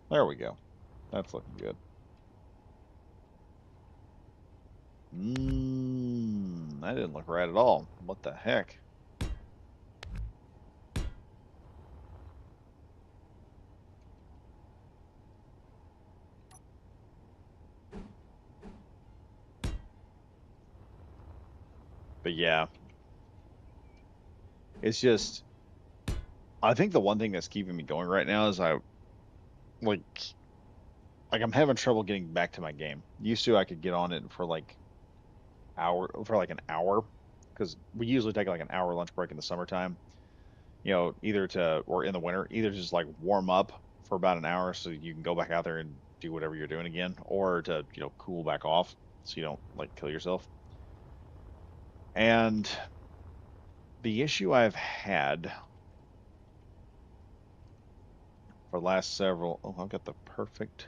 There we go. That's looking good. That didn't look right at all. What the heck? But yeah, it's just, I think the one thing that's keeping me going right now is like I'm having trouble getting back to my game. Used to I could get on it for like an hour, because we usually take like an hour lunch break in the summertime. You know, or in the winter, either just like warm up for about an hour so you can go back out there and do whatever you're doing again, or to, cool back off so you don't like kill yourself. And the issue I've had for the last several, I've got the perfect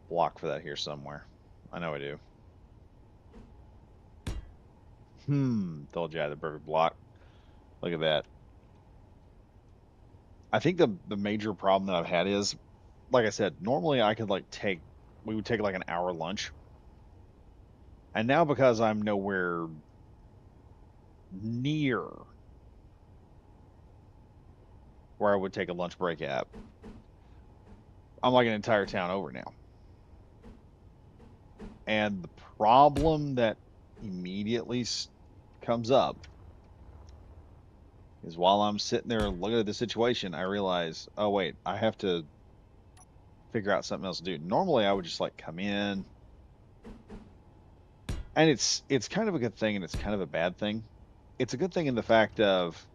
block for that here somewhere. I know I do. Told you I had the perfect block. Look at that. I think the major problem that I've had is, like I said, normally I could we would take like an hour lunch. And now, because I'm nowhere near where I would take a lunch break at, I'm like an entire town over now. And the problem that immediately comes up is, while I'm sitting there looking at the situation, I realize, oh wait, I have to figure out something else to do. Normally I would just like come in, and it's kind of a good thing and it's kind of a bad thing. It's a good thing in the fact of,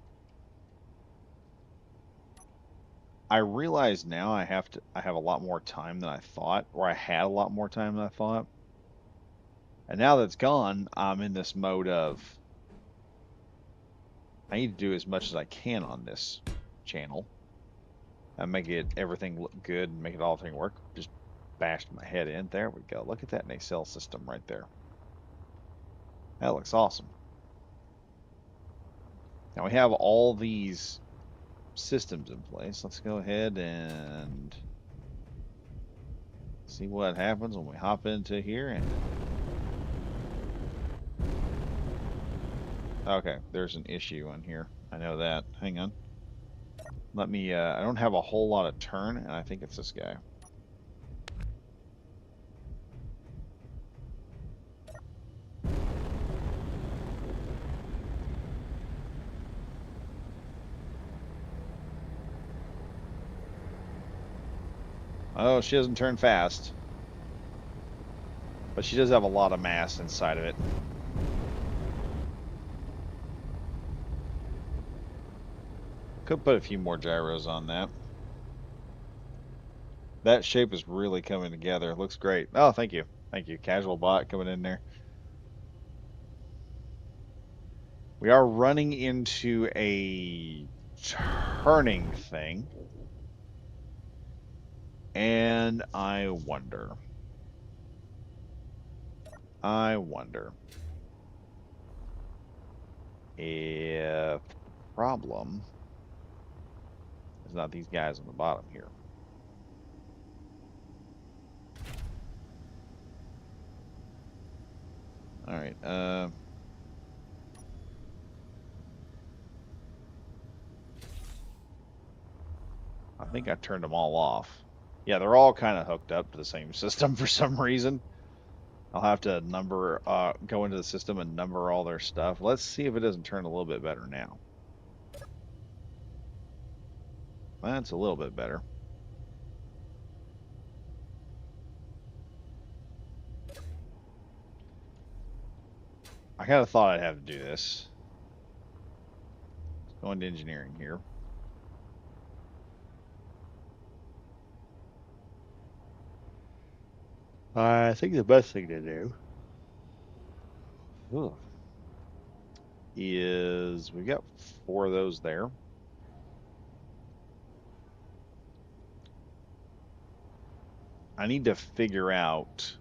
I realize now I have a lot more time than I thought, or I had a lot more time than I thought. And now that's gone, I'm in this mode of, I need to do as much as I can on this channel and make everything look good and make everything work. Just bashed my head in. There we go. Look at that nacelle system right there. That looks awesome. Now we have all these systems in place. Let's go ahead and see what happens when we hop into here and Okay, there's an issue on here. I know that. Hang on. Let me, I don't have a whole lot of turn, and I think it's this guy. Oh, she doesn't turn fast. But she does have a lot of mass inside of it. Could put a few more gyros on that. That shape is really coming together. Looks great. Oh, thank you. Thank you. Casual bot coming in there. We are running into a turning thing. And I wonder. If the problem is not these guys on the bottom here. All right. I think I turned them all off. Yeah, they're all kind of hooked up to the same system for some reason. I'll have to go into the system and number all their stuff. Let's see if it doesn't turn a little bit better now. That's a little bit better. I kind of thought I'd have to do this. Let's go into engineering here. I think the best thing to do is we've got 4 of those there. I need to figure out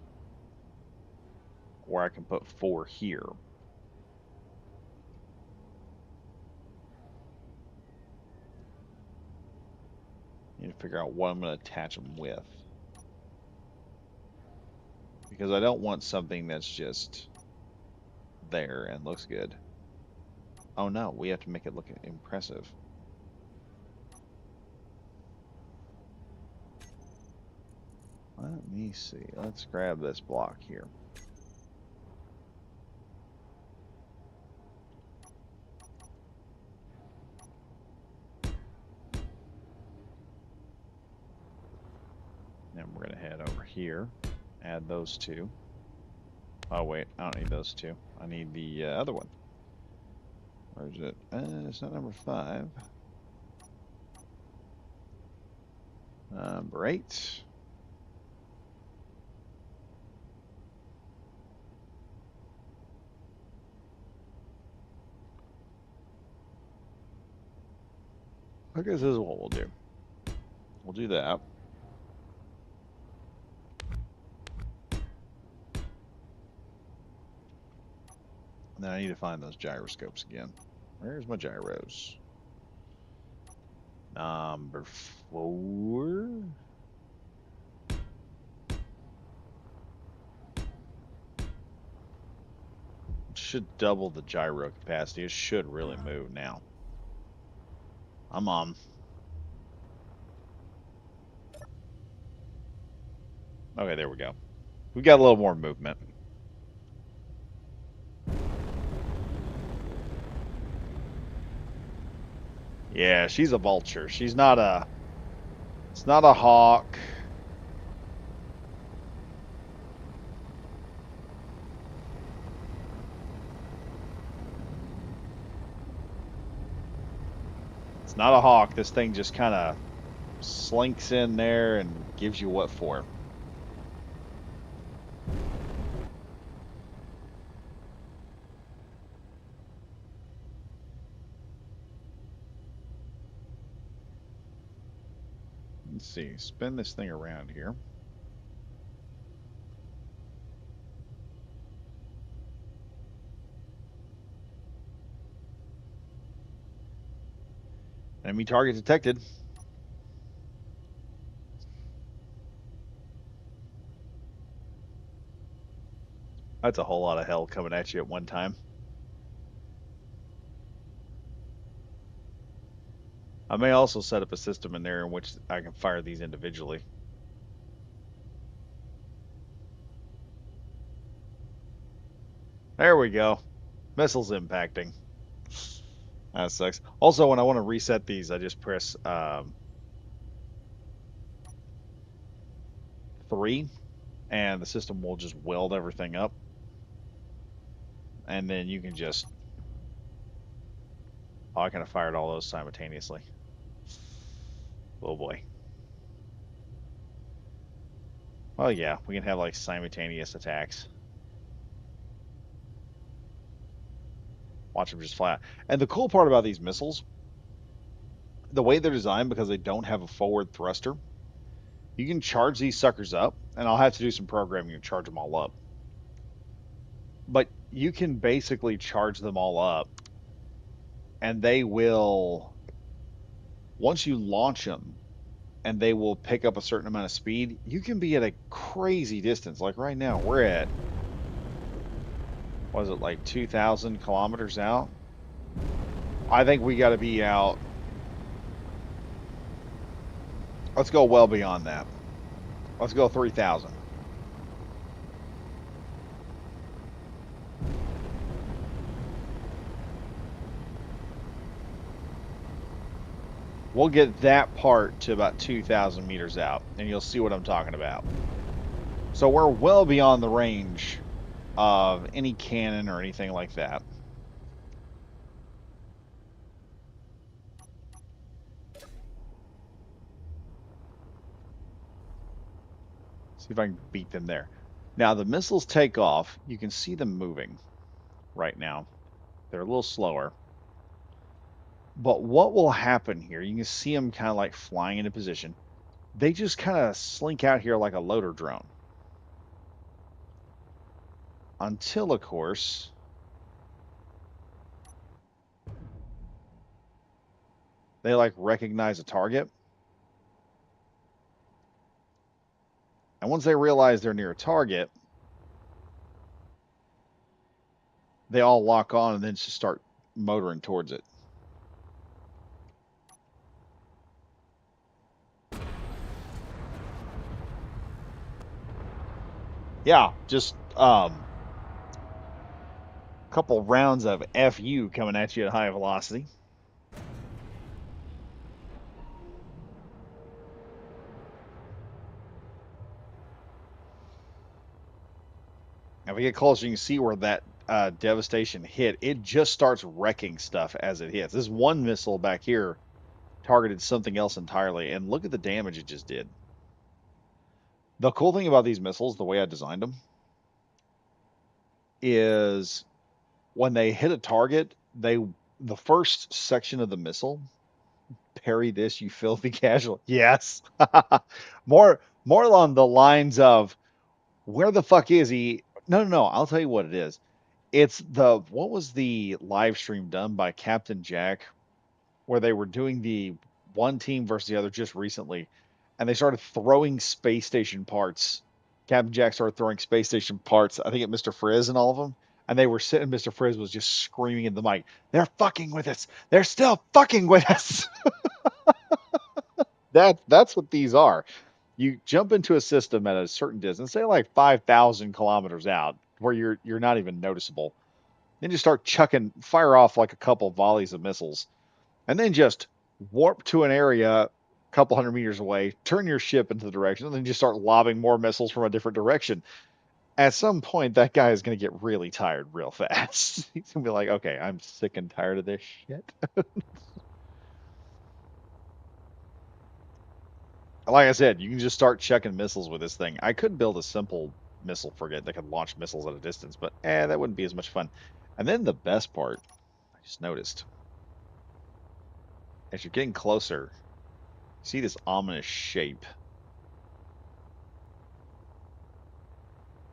where I can put 4 here. I need to figure out what I'm going to attach them with. Because I don't want something that's just there and looks good. Oh no, we have to make it look impressive. Let me see. Let's grab this block here. And we're going to head over here. Add those 2. Oh wait, I don't need those 2. I need the other one. Where is it? It's not number 5. Number 8. I guess this is what we'll do. We'll do that. And then I need to find those gyroscopes again. Where's my gyros? Number 4. It should double the gyro capacity. It should really move now. I'm on. Okay, there we go. We got a little more movement. Yeah, she's a vulture. She's not a... It's not a hawk. It's not a hawk. This thing just kind of slinks in there and gives you what for. Let's see. Spin this thing around here. Enemy target detected. That's a whole lot of hell coming at you at one time. I may also set up a system in there in which I can fire these individually. There we go. Missiles impacting. That sucks. Also, when I want to reset these, I just press 3, and the system will just weld everything up. And then you can just... Oh, I kind of fired all those simultaneously. Oh boy. Oh yeah, we can have like simultaneous attacks. Watch them just fly out. And the cool part about these missiles, the way they're designed, because they don't have a forward thruster, you can charge these suckers up, and I'll have to do some programming to charge them all up. But you can basically charge them all up, and they will, once you launch them, and they will pick up a certain amount of speed, you can be at a crazy distance. Like right now, we're at, was it like 2,000 kilometers out? I think we got to be out. Let's go well beyond that. Let's go 3,000. We'll get that part to about 2,000 meters out, and you'll see what I'm talking about. So we're well beyond the range of any cannon or anything like that. See if I can beat them there. Now the missiles take off. You can see them moving right now. They're a little slower. But what will happen here, you can see them kind of like flying into position. They just kind of slink out here like a loader drone. Until, of course, they like recognize a target. And once they realize they're near a target, they all lock on and then just start motoring towards it. Yeah, just a couple rounds of FU coming at you at high velocity. If we get closer, you can see where that devastation hit. It just starts wrecking stuff as it hits. This one missile back here targeted something else entirely, and look at the damage it just did. The cool thing about these missiles, the way I designed them, is when they hit a target, the first section of the missile, parry this, you filthy casual. Yes. More along the lines of, where the fuck is he? No, no, no. I'll tell you what it is. It's what was the live stream done by Captain Jack where they were doing the one team versus the other just recently, and they started throwing space station parts. Captain Jack started throwing space station parts, I think at Mr. Frizz and all of them, and they were sitting. Mr. Frizz was just screaming in the mic, "They're fucking with us! They're still fucking with us!" That's what these are. You jump into a system at a certain distance, say like 5,000 kilometers out, where you're not even noticeable. Then you start fire off like a couple volleys of missiles, and then just warp to an area a couple hundred meters away, turn your ship into the direction, and then just start lobbing more missiles from a different direction. At some point, that guy is going to get really tired real fast. He's going to be like, okay, I'm sick and tired of this shit. Like I said, you can just start checking missiles with this thing. I could build a simple missile frigate that could launch missiles at a distance, but that wouldn't be as much fun. And then the best part, I just noticed, as you're getting closer, see this ominous shape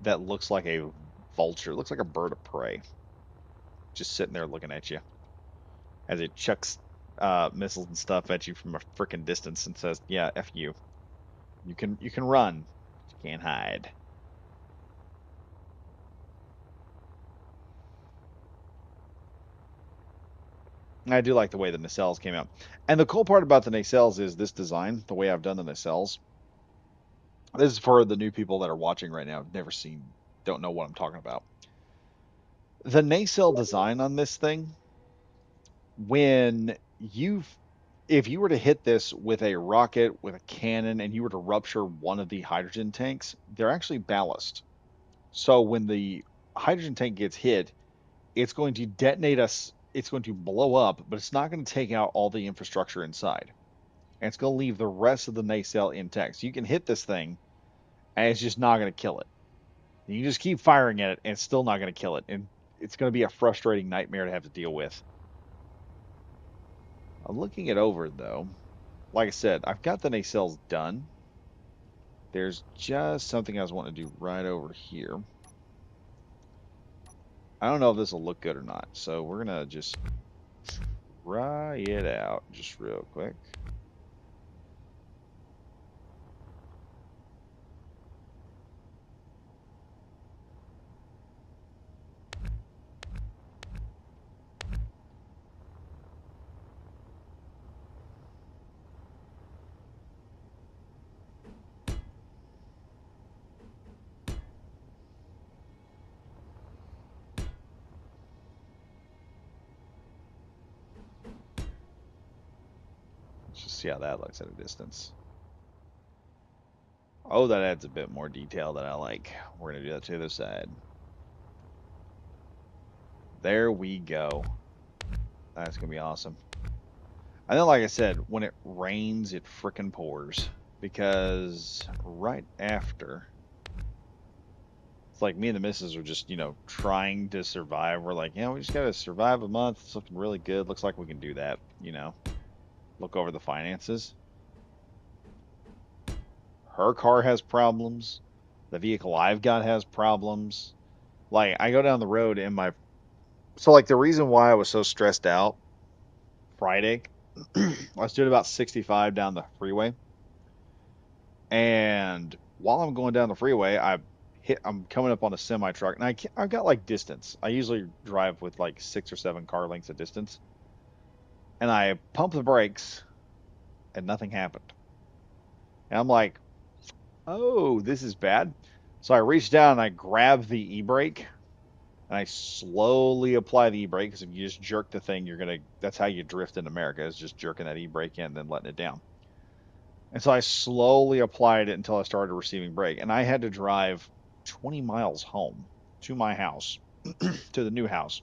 that looks like a vulture. It looks like a bird of prey, just sitting there looking at you as it chucks missiles and stuff at you from a freaking distance and says, "Yeah, f you. You can run, but you can't hide." I do like the way the nacelles came out. And the cool part about the nacelles is this design, the way I've done the nacelles. This is for the new people that are watching right now, never seen, don't know what I'm talking about. The nacelle design on this thing, when you've if you were to hit this with a rocket, with a cannon, and you were to rupture one of the hydrogen tanks, they're actually ballast. So when the hydrogen tank gets hit, it's going to detonate us, it's going to blow up, but it's not going to take out all the infrastructure inside. And it's going to leave the rest of the nacelle intact. So you can hit this thing, and it's just not going to kill it. You just keep firing at it, and it's still not going to kill it. And it's going to be a frustrating nightmare to have to deal with. I'm looking it over, though. Like I said, I've got the nacelles done. There's just something I was wanting to do right over here. I don't know if this will look good or not, so we're going to just try it out just real quick. Let's just see how that looks at a distance. Oh, that adds a bit more detail that I like. We're going to do that to the other side. There we go. That's going to be awesome. And then, like I said, when it rains, it frickin' pours. Because right after, it's like me and the missus are just, trying to survive. We're like, we just got to survive a month. It's looking really good. Looks like we can do that, Look over the finances. Her car has problems. The vehicle I've got has problems. Like, I go down the road and so, like, the reason why I was so stressed out Friday, I was doing about 65 down the freeway. And while I'm going down the freeway, I'm coming up on a semi truck, and I've got like distance. I usually drive with like 6 or 7 car lengths of distance, and I pump the brakes, and nothing happened. And I'm like, oh, this is bad. So I reach down and I grab the e-brake, and I slowly apply the e-brake because if you just jerk the thing, that's how you drift in America, is just jerking that e-brake in and then letting it down. And so I slowly applied it until I started receiving brake. And I had to drive 20 miles home to my house, to the new house,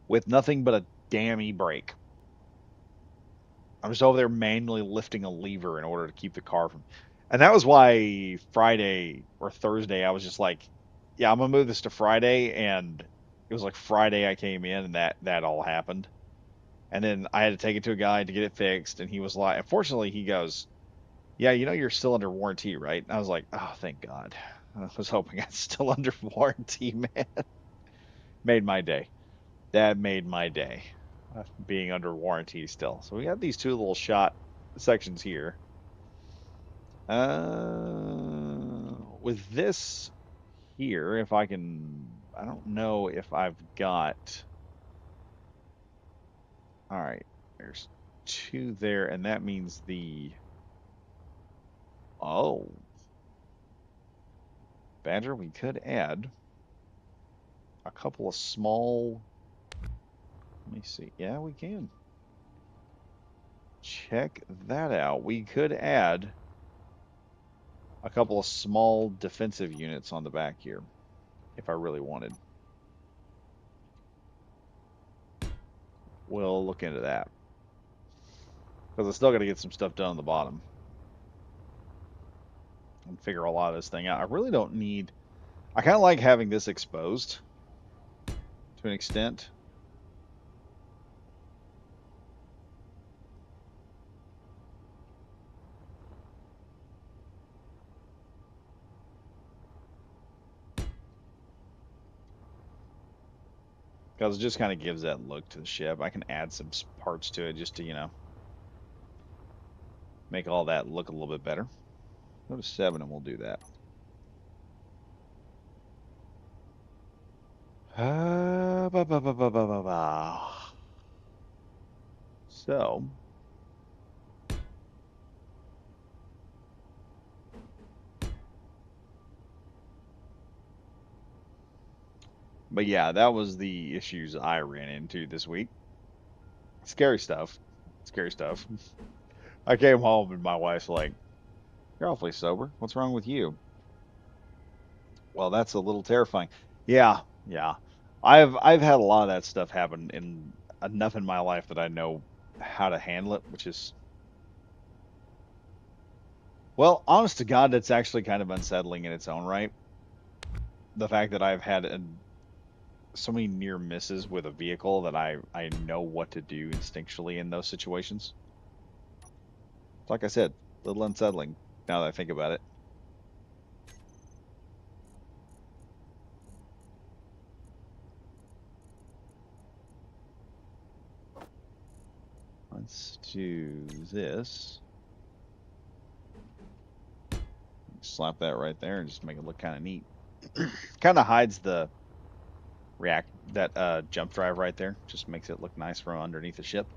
with nothing but a damn e-brake. I was over there manually lifting a lever in order to keep the car from. And that was why Friday or Thursday, I was just like, yeah, I'm going to move this to Friday. And it was like Friday I came in and that all happened. And then I had to take it to a guy to get it fixed. And he was like, unfortunately, he goes, yeah, you're still under warranty, right? And I was like, oh, thank God. I was hoping I was still under warranty, man. Made my day. That made my day. Being under warranty still. So we got these two little shot sections here. With this here, if I can, I don't know if I've got. All right, there's 2 there, and that means oh, Badger, we could add a couple of small. Let me see. Yeah, we can. Check that out. We could add a couple of small defensive units on the back here if I really wanted. We'll look into that. Because I still got to get some stuff done on the bottom and figure a lot of this thing out. I really don't need. I kind of like having this exposed to an extent. Because it just kind of gives that look to the ship. I can add some parts to it just to, make all that look a little bit better. Go to 7 and we'll do that. Ba, ba, ba, ba, ba, ba, ba. So, but yeah, that was the issues I ran into this week. Scary stuff. Scary stuff. I came home and my wife's like, "You're awfully sober. What's wrong with you?" Well, that's a little terrifying. Yeah, yeah. I've had a lot of that stuff happen in enough in my life that I know how to handle it, which is, well, honest to God, that's actually kind of unsettling in its own right. The fact that I've had so many near misses with a vehicle that I know what to do instinctually in those situations. Like I said, a little unsettling now that I think about it. Let's do this. Slap that right there and just make it look kind of neat. Kind of hides the react that jump drive right there. Just makes it look nice from underneath the ship.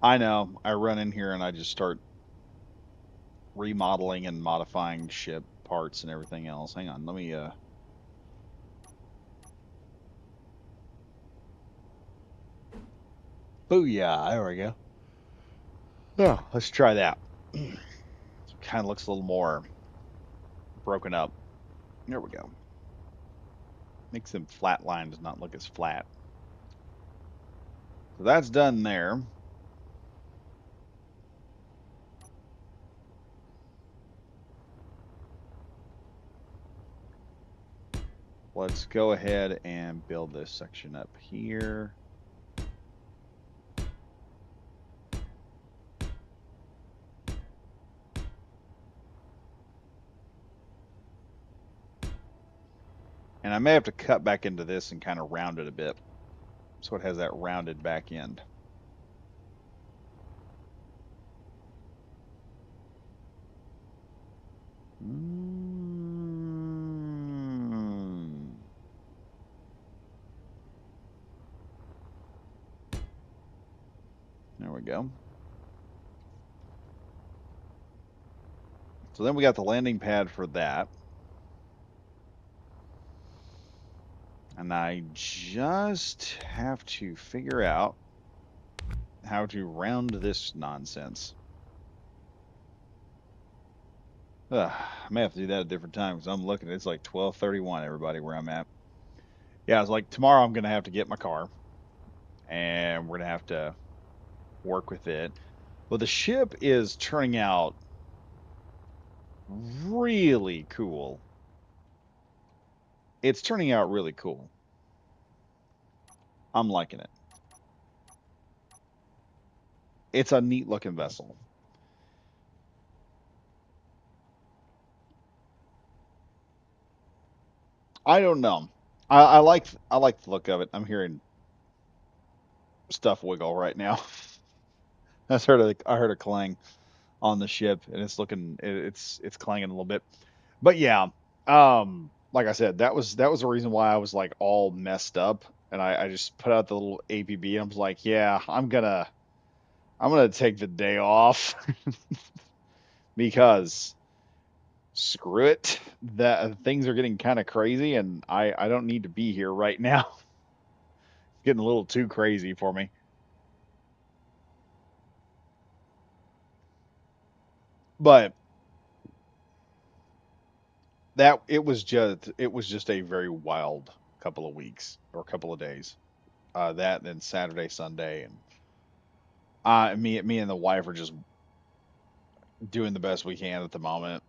I know. I run in here and I just start remodeling and modifying ship parts and everything else. Hang on, let me booyah, there we go. Oh, let's try that. So it kind of looks a little more broken up. There we go. Makes them flat lines not look as flat. So that's done there. Let's go ahead and build this section up here. And I may have to cut back into this and kind of round it a bit, so it has that rounded back end. There we go. So then we got the landing pad for that. And I just have to figure out how to round this nonsense. I may have to do that at a different time because I'm looking. It's like 12:31. Everybody, where I'm at. Yeah, it's like tomorrow. I'm gonna have to get my car, and we're gonna have to work with it. Well, the ship is turning out really cool. It's turning out really cool. I'm liking it. It's a neat looking vessel. I don't know. I like the look of it. I'm hearing stuff wiggle right now. I heard a clang on the ship, and it's looking it's clanging a little bit. But yeah, like I said, that was the reason why I was like all messed up, and I just put out the little APB, and I was like, yeah, I'm gonna take the day off because screw it, that things are getting kind of crazy, and I don't need to be here right now. It's getting a little too crazy for me. But that it was just a very wild couple of weeks or couple of days. That and then Saturday, Sunday, and me and the wife are just doing the best we can at the moment.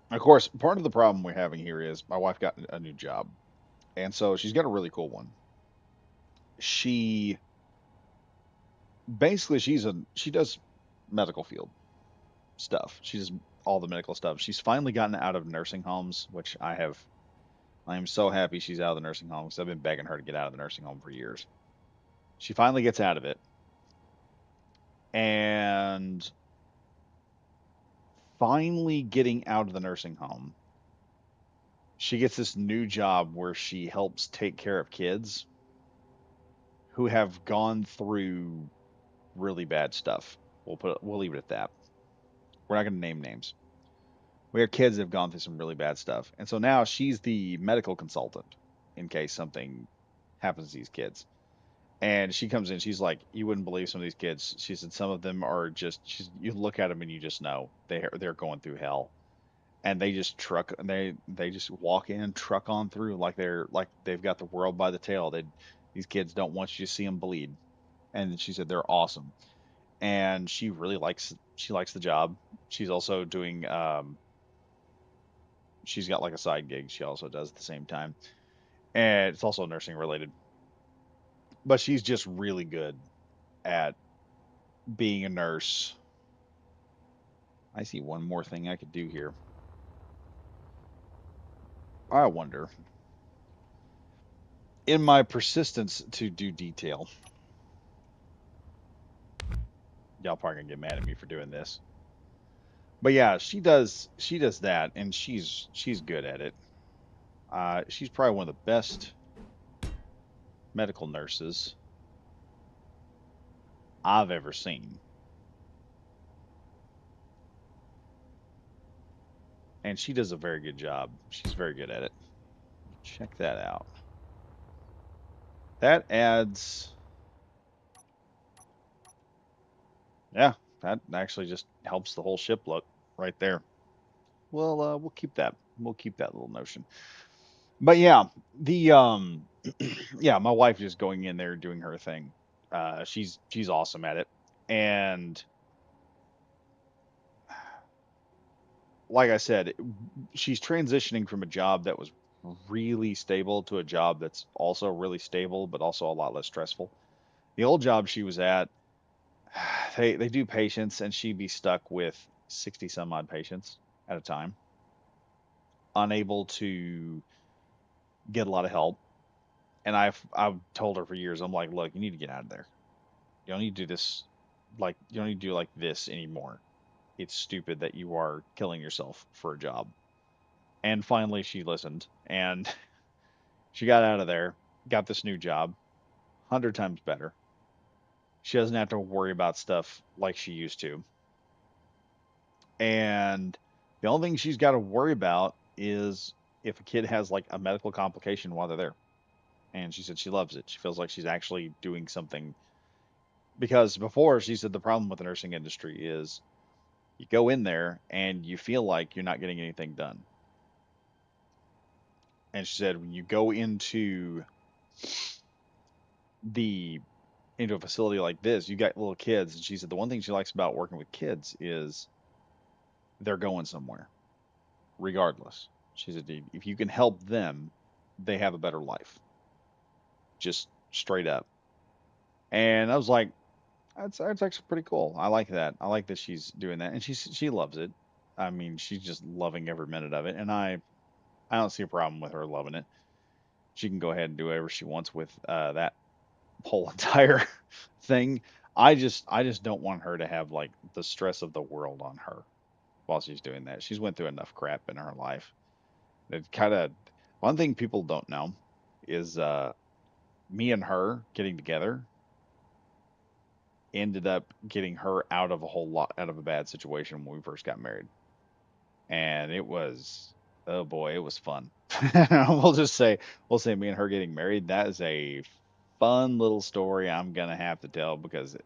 Of course, part of the problem we're having here is my wife got a new job, and so she's got a really cool one. She basically she does medical field stuff. She does all the medical stuff. She's finally gotten out of nursing homes, which I am so happy she's out of the nursing home because I've been begging her to get out of the nursing home for years. She finally gets out of it, and finally getting out of the nursing home, she gets this new job where she helps take care of kids who have gone through really bad stuff. We'll leave it at that. We're not going to name names. We have kids that have gone through some really bad stuff, and so now she's the medical consultant in case something happens to these kids. And she comes in, she's like, you wouldn't believe some of these kids. She said some of them are just, you look at them and you just know they're going through hell, and they just truck, and they just walk in, truck on through like they've got the world by the tail. These kids don't want you to see them bleed, and she said they're awesome, and she likes the job. She's also doing she's got like a side gig she also does at the same time, and it's also nursing related, but she's just really good at being a nurse. I see one more thing I could do here. I wonder, in my persistence to do detail, y'all probably gonna get mad at me for doing this. But yeah, she does that, and she's good at it. She's probably one of the best medical nurses I've ever seen, and she does a very good job. She's very good at it. Check that out. That adds, yeah, that actually just helps the whole ship look right there. We'll keep that. We'll keep that little notion. But yeah, the yeah, my wife just going in there doing her thing. She's awesome at it. And like I said, she's transitioning from a job that was really stable to a job that's also really stable but also a lot less stressful. The old job she was at, they do patients, and she'd be stuck with 60 some odd patients at a time, unable to get a lot of help. And I've told her for years, I'm like, look, you need to get out of there. You don't need to do this, like you don't need to do like this anymore. It's stupid that you are killing yourself for a job. And finally she listened, and she got out of there, got this new job, 100 times better. She doesn't have to worry about stuff like she used to. And the only thing she's got to worry about is if a kid has like a medical complication while they're there. And she said she loves it. She feels like she's actually doing something, because before she said the problem with the nursing industry is you go in there and you feel like you're not getting anything done. And she said when you go the into a facility like this, you got little kids, and she said the one thing she likes about working with kids is they're going somewhere regardless. She said if you can help them, they have a better life, just straight up. And I was like, that's actually pretty cool. I like that. I like that she's doing that, and she loves it. I mean, she's just loving every minute of it, and I don't see a problem with her loving it. She can go ahead and do whatever she wants with that whole entire thing. I just don't want her to have like the stress of the world on her while she's doing that. She's went through enough crap in her life. It kind of, one thing people don't know is me and her getting together ended up getting her out of a bad situation when we first got married. And it was, oh boy, it was fun. we'll just say we'll say me and her getting married, that is a fun little story I'm gonna have to tell, because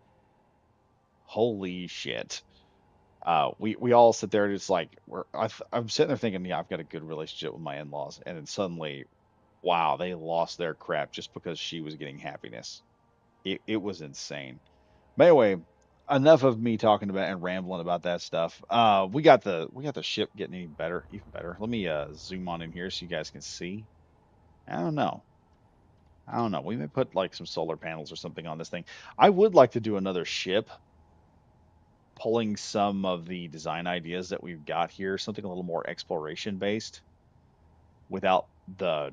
holy shit. We all sit there and it's like I'm sitting there thinking, yeah, I've got a good relationship with my in-laws, and then suddenly, wow, they lost their crap just because she was getting happiness. It was insane. But anyway, enough of me talking about and rambling about that stuff. We got the ship getting even better. Let me zoom on in here so you guys can see. I don't know. I don't know. We may put like some solar panels or something on this thing. I would like to do another ship, pulling some of the design ideas that we've got here, something a little more exploration based, without the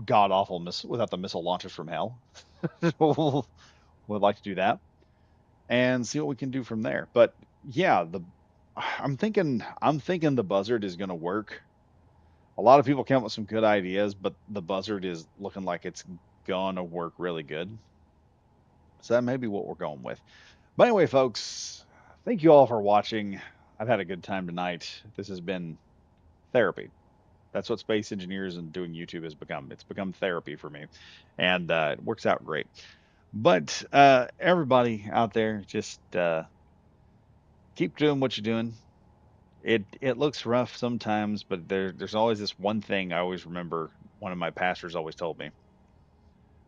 god awful without the missile launchers from hell. Would like to do that. and see what we can do from there. But yeah, I'm thinking the buzzard is going to work. A lot of people came up with some good ideas, but the buzzard is looking like it's gonna work really good. So that may be what we're going with. But anyway, folks, thank you all for watching. I've had a good time tonight. This has been therapy. That's what space engineers and doing YouTube has become. It's become therapy for me, and it works out great. But everybody out there, just keep doing what you're doing. It looks rough sometimes, but there's always this one thing I always remember. One of my pastors always told me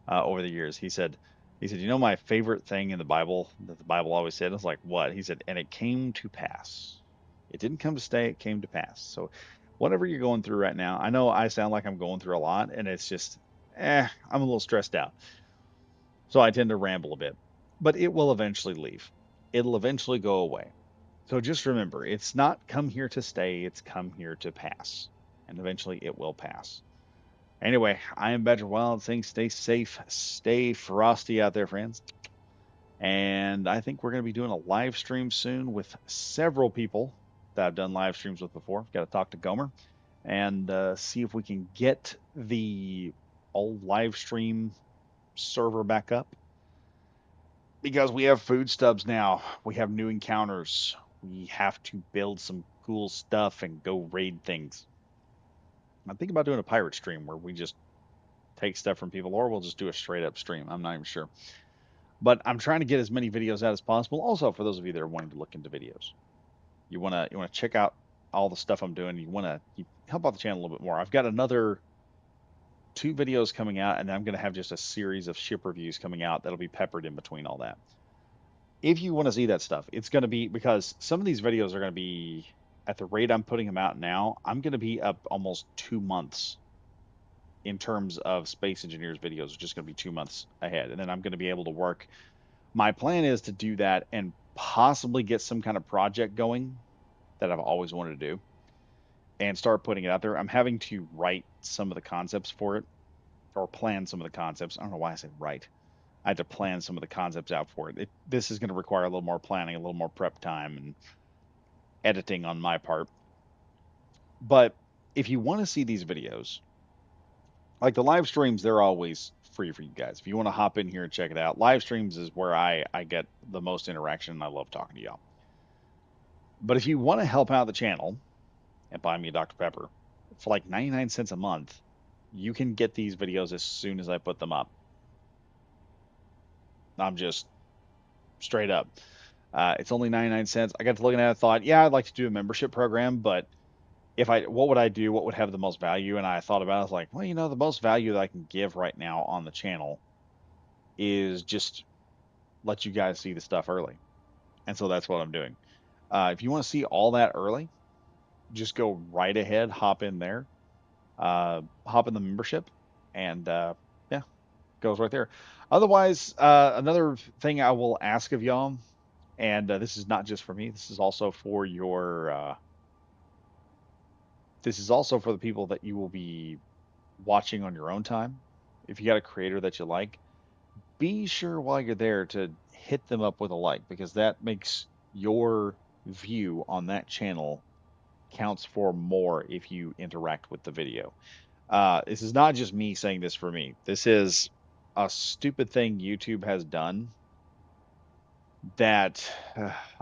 over the years. He said, you know, my favorite thing in the Bible that the Bible always said. I was like, what? He said, and it came to pass. It didn't come to stay. It came to pass. So, whatever you're going through right now, I know I sound like I'm going through a lot, and it's just, I'm a little stressed out. So I tend to ramble a bit, but it will eventually leave. It'll eventually go away. So just remember, it's not come here to stay. It's come here to pass, and eventually it will pass. Anyway, I am Badger Wild saying stay safe, stay frosty out there, friends. And I think we're going to be doing a live stream soon with several people that I've done live streams with before. Got to talk to Gomer and see if we can get the old live stream server back up because we have food stubs now. We have new encounters. We have to build some cool stuff and go raid things. I'm thinking about doing a pirate stream where we just take stuff from people, or we'll just do a straight up stream. I'm not even sure. But I'm trying to get as many videos out as possible. Also, for those of you that are wanting to look into videos, you wanna check out all the stuff I'm doing. You help out the channel a little bit more. I've got another 2 videos coming out, and then I'm gonna have just a series of ship reviews coming out that'll be peppered in between all that. If you want to see that stuff, it's gonna be because some of these videos are gonna be at the rate I'm putting them out now. I'm gonna be up almost 2 months in terms of Space Engineers videos, just going to be 2 months ahead. And then I'm going to be able to work. My plan is to do that and possibly get some kind of project going that I've always wanted to do and start putting it out there. I'm having to write some of the concepts for it or plan some of the concepts. I don't know why I said write. I had to plan some of the concepts out for it. This is going to require a little more planning, a little more prep time, and editing on my part. But if you want to see these videos, like the live streams, they're always free for you guys. If you want to hop in here and check it out, live streams is where I get the most interaction and I love talking to y'all. But if you want to help out the channel and buy me a Dr. Pepper for like 99 cents a month, you can get these videos as soon as I put them up. I'm just straight up. It's only 99 cents. I got to looking at it, thought, yeah, I'd like to do a membership program, but what would I do? What would have the most value? And I thought about it, I was like, well, the most value that I can give right now on the channel is just let you guys see the stuff early. And so that's what I'm doing. If you want to see all that early, just go right ahead, hop in there, hop in the membership, and yeah, goes right there. Otherwise, another thing I will ask of y'all, and this is not just for me, this is also for this is also for the people that you will be watching on your own time. If you got a creator that you like, be sure while you're there to hit them up with a like because that makes your view on that channel counts for more if you interact with the video. This is not just me saying this for me. This is a stupid thing YouTube has done that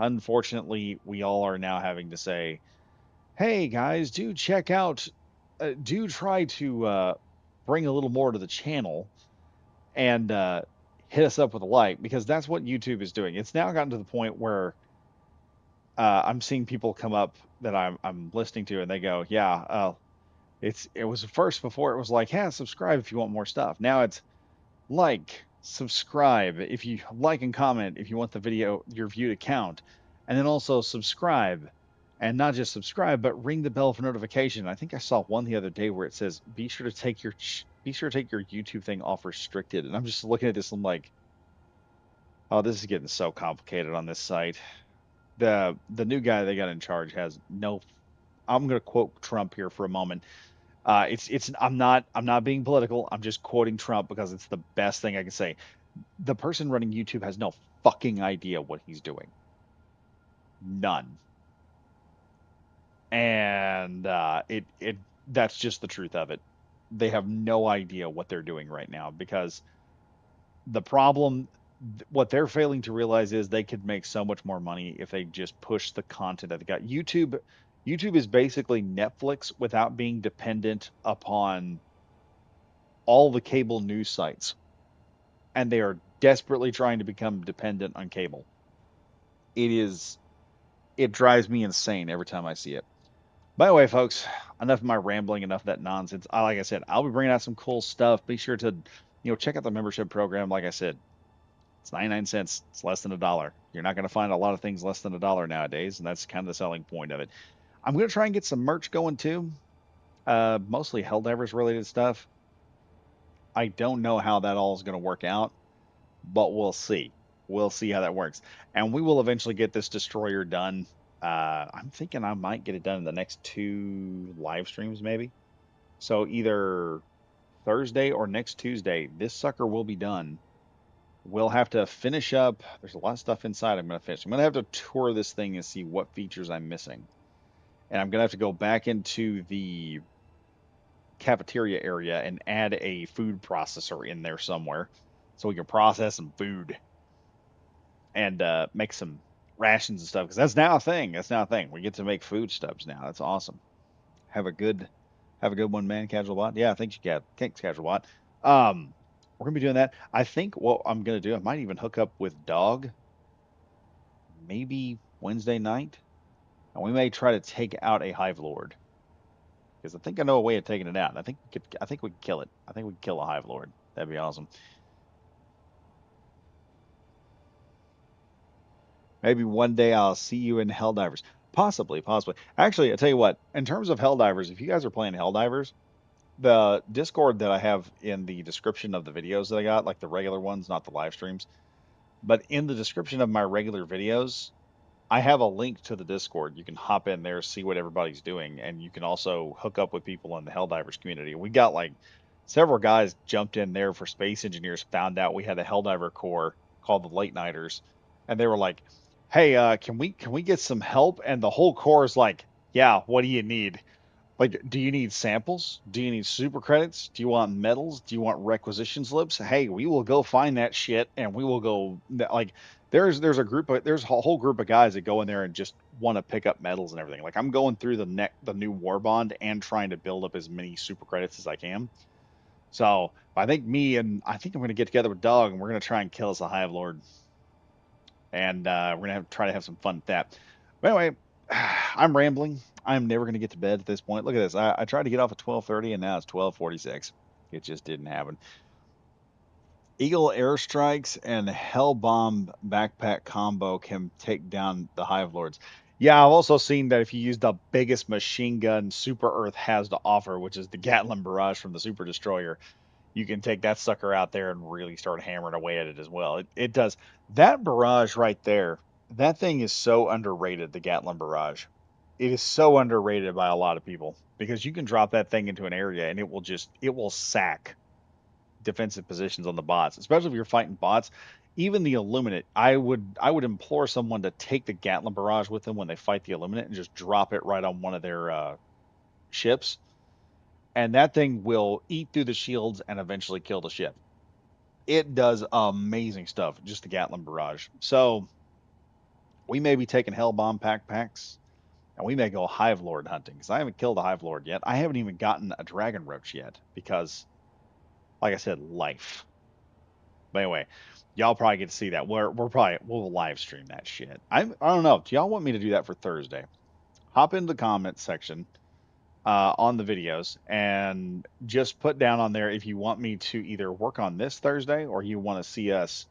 unfortunately we all are now having to say, hey guys, do check out, do try to bring a little more to the channel and hit us up with a like because that's what YouTube is doing. It's now gotten to the point where I'm seeing people come up that I'm listening to and they go, yeah, it was first before it was like, yeah, subscribe if you want more stuff. Now it's like, subscribe if you like and comment if you want the video your view to count, and then also subscribe. And not just subscribe, but ring the bell for notification. I think I saw one the other day where it says, be sure to take your YouTube thing off restricted." And I'm just looking at this, I'm like, oh, this is getting so complicated on this site. The new guy they got in charge has no. I'm going to quote Trump here for a moment. It's I'm not being political. I'm just quoting Trump because it's the best thing I can say. The person running YouTube has no fucking idea what he's doing. None. And it that's just the truth of it. They have no idea what they're doing right now because the problem, what they're failing to realize is they could make so much more money if they just push the content that they got. YouTube is basically Netflix without being dependent upon all the cable news sites, and they are desperately trying to become dependent on cable. It is it drives me insane every time I see it. By the way, folks, enough of my rambling, enough of that nonsense. Like I said, I'll be bringing out some cool stuff. Be sure to, check out the membership program. Like I said, it's 99 cents. It's less than $1. You're not going to find a lot of things less than $1 nowadays, and that's kind of the selling point of it. I'm going to try and get some merch going too. Mostly Helldivers related stuff. I don't know how that all is going to work out, but we'll see. We'll see how that works, and we will eventually get this destroyer done. I'm thinking I might get it done in the next 2 live streams, maybe. So either Thursday or next Tuesday, this sucker will be done. We'll have to finish up. There's a lot of stuff inside I'm going to finish. I'm going to have to tour this thing and see what features I'm missing. And I'm going to have to go back into the cafeteria area and add a food processor in there somewhere so we can process some food and make some rations and stuff because that's now a thing. That's now a thing. We get to make food stubs now. That's awesome. Have a good one, man. Casual bot. Yeah, thanks, Casual bot. We're gonna be doing that. I think what I'm gonna do, I might even hook up with Dog, maybe Wednesday night, and we may try to take out a Hive Lord because I think I know a way of taking it out. I think we could kill it. I think we could kill a Hive Lord. That'd be awesome. Maybe one day I'll see you in Helldivers. Possibly, possibly. Actually, I'll tell you what. In terms of Helldivers, if you guys are playing Helldivers, the Discord that I have in the description of the videos that I got, like the regular ones, not the live streams, but in the description of my regular videos, I have a link to the Discord. You can hop in there, see what everybody's doing, and you can also hook up with people in the Helldivers community. We got like several guys jumped in there for Space Engineers, found out we had a Helldiver Corps called the Late Nighters, and they were like, "Hey, can we get some help?" And the whole Corps is like, "Yeah, what do you need?" Like, do you need samples? Do you need super credits? Do you want medals? Do you want requisition slips? Hey, we will go find that shit and we will go like there's a whole group of guys that go in there and just want to pick up medals and everything. Like I'm going through the new war bond and trying to build up as many super credits as I can. So I think I'm gonna get together with Dog and we're gonna try and kill us a Hive Lord. And we're gonna try to have some fun with that. But anyway, I'm rambling. I'm never gonna get to bed at this point. Look at this. I tried to get off at 12:30, and now it's 12:46. It just didn't happen. Eagle airstrikes and Hellbomb backpack combo can take down the Hive Lords. Yeah, I've also seen that if you use the biggest machine gun Super Earth has to offer, which is the Gatling Barrage from the Super Destroyer, you can take that sucker out there and really start hammering away at it as well. It does. That barrage right there, that thing is so underrated, the Gatling Barrage. It is so underrated by a lot of people because you can drop that thing into an area and it will sack defensive positions on the bots, especially if you're fighting bots. Even the Illuminate, I would implore someone to take the Gatling Barrage with them when they fight the Illuminate and just drop it right on one of their ships, and that thing will eat through the shields and eventually kill the ship. It does amazing stuff, just the Gatling Barrage. So we may be taking Hell Bomb packs, and we may go Hive Lord hunting because I haven't killed a Hive Lord yet. I haven't even gotten a Dragon Roach yet because, like I said, life. But anyway, y'all probably get to see that. We'll live stream that shit. I don't know. Do y'all want me to do that for Thursday? Hop into the comments section on the videos and just put down on there if you want me to either work on this Thursday or you want to see us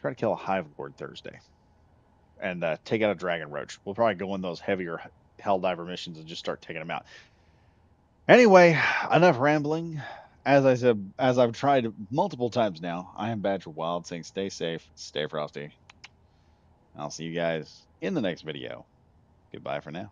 try to kill a Hive Lord Thursday and take out a Dragon Roach. We'll probably go on those heavier Helldiver missions and just start taking them out. Anyway, enough rambling. As I said, as I've tried multiple times now, I am Badger Wild saying stay safe, stay frosty. I'll see you guys in the next video. Goodbye for now.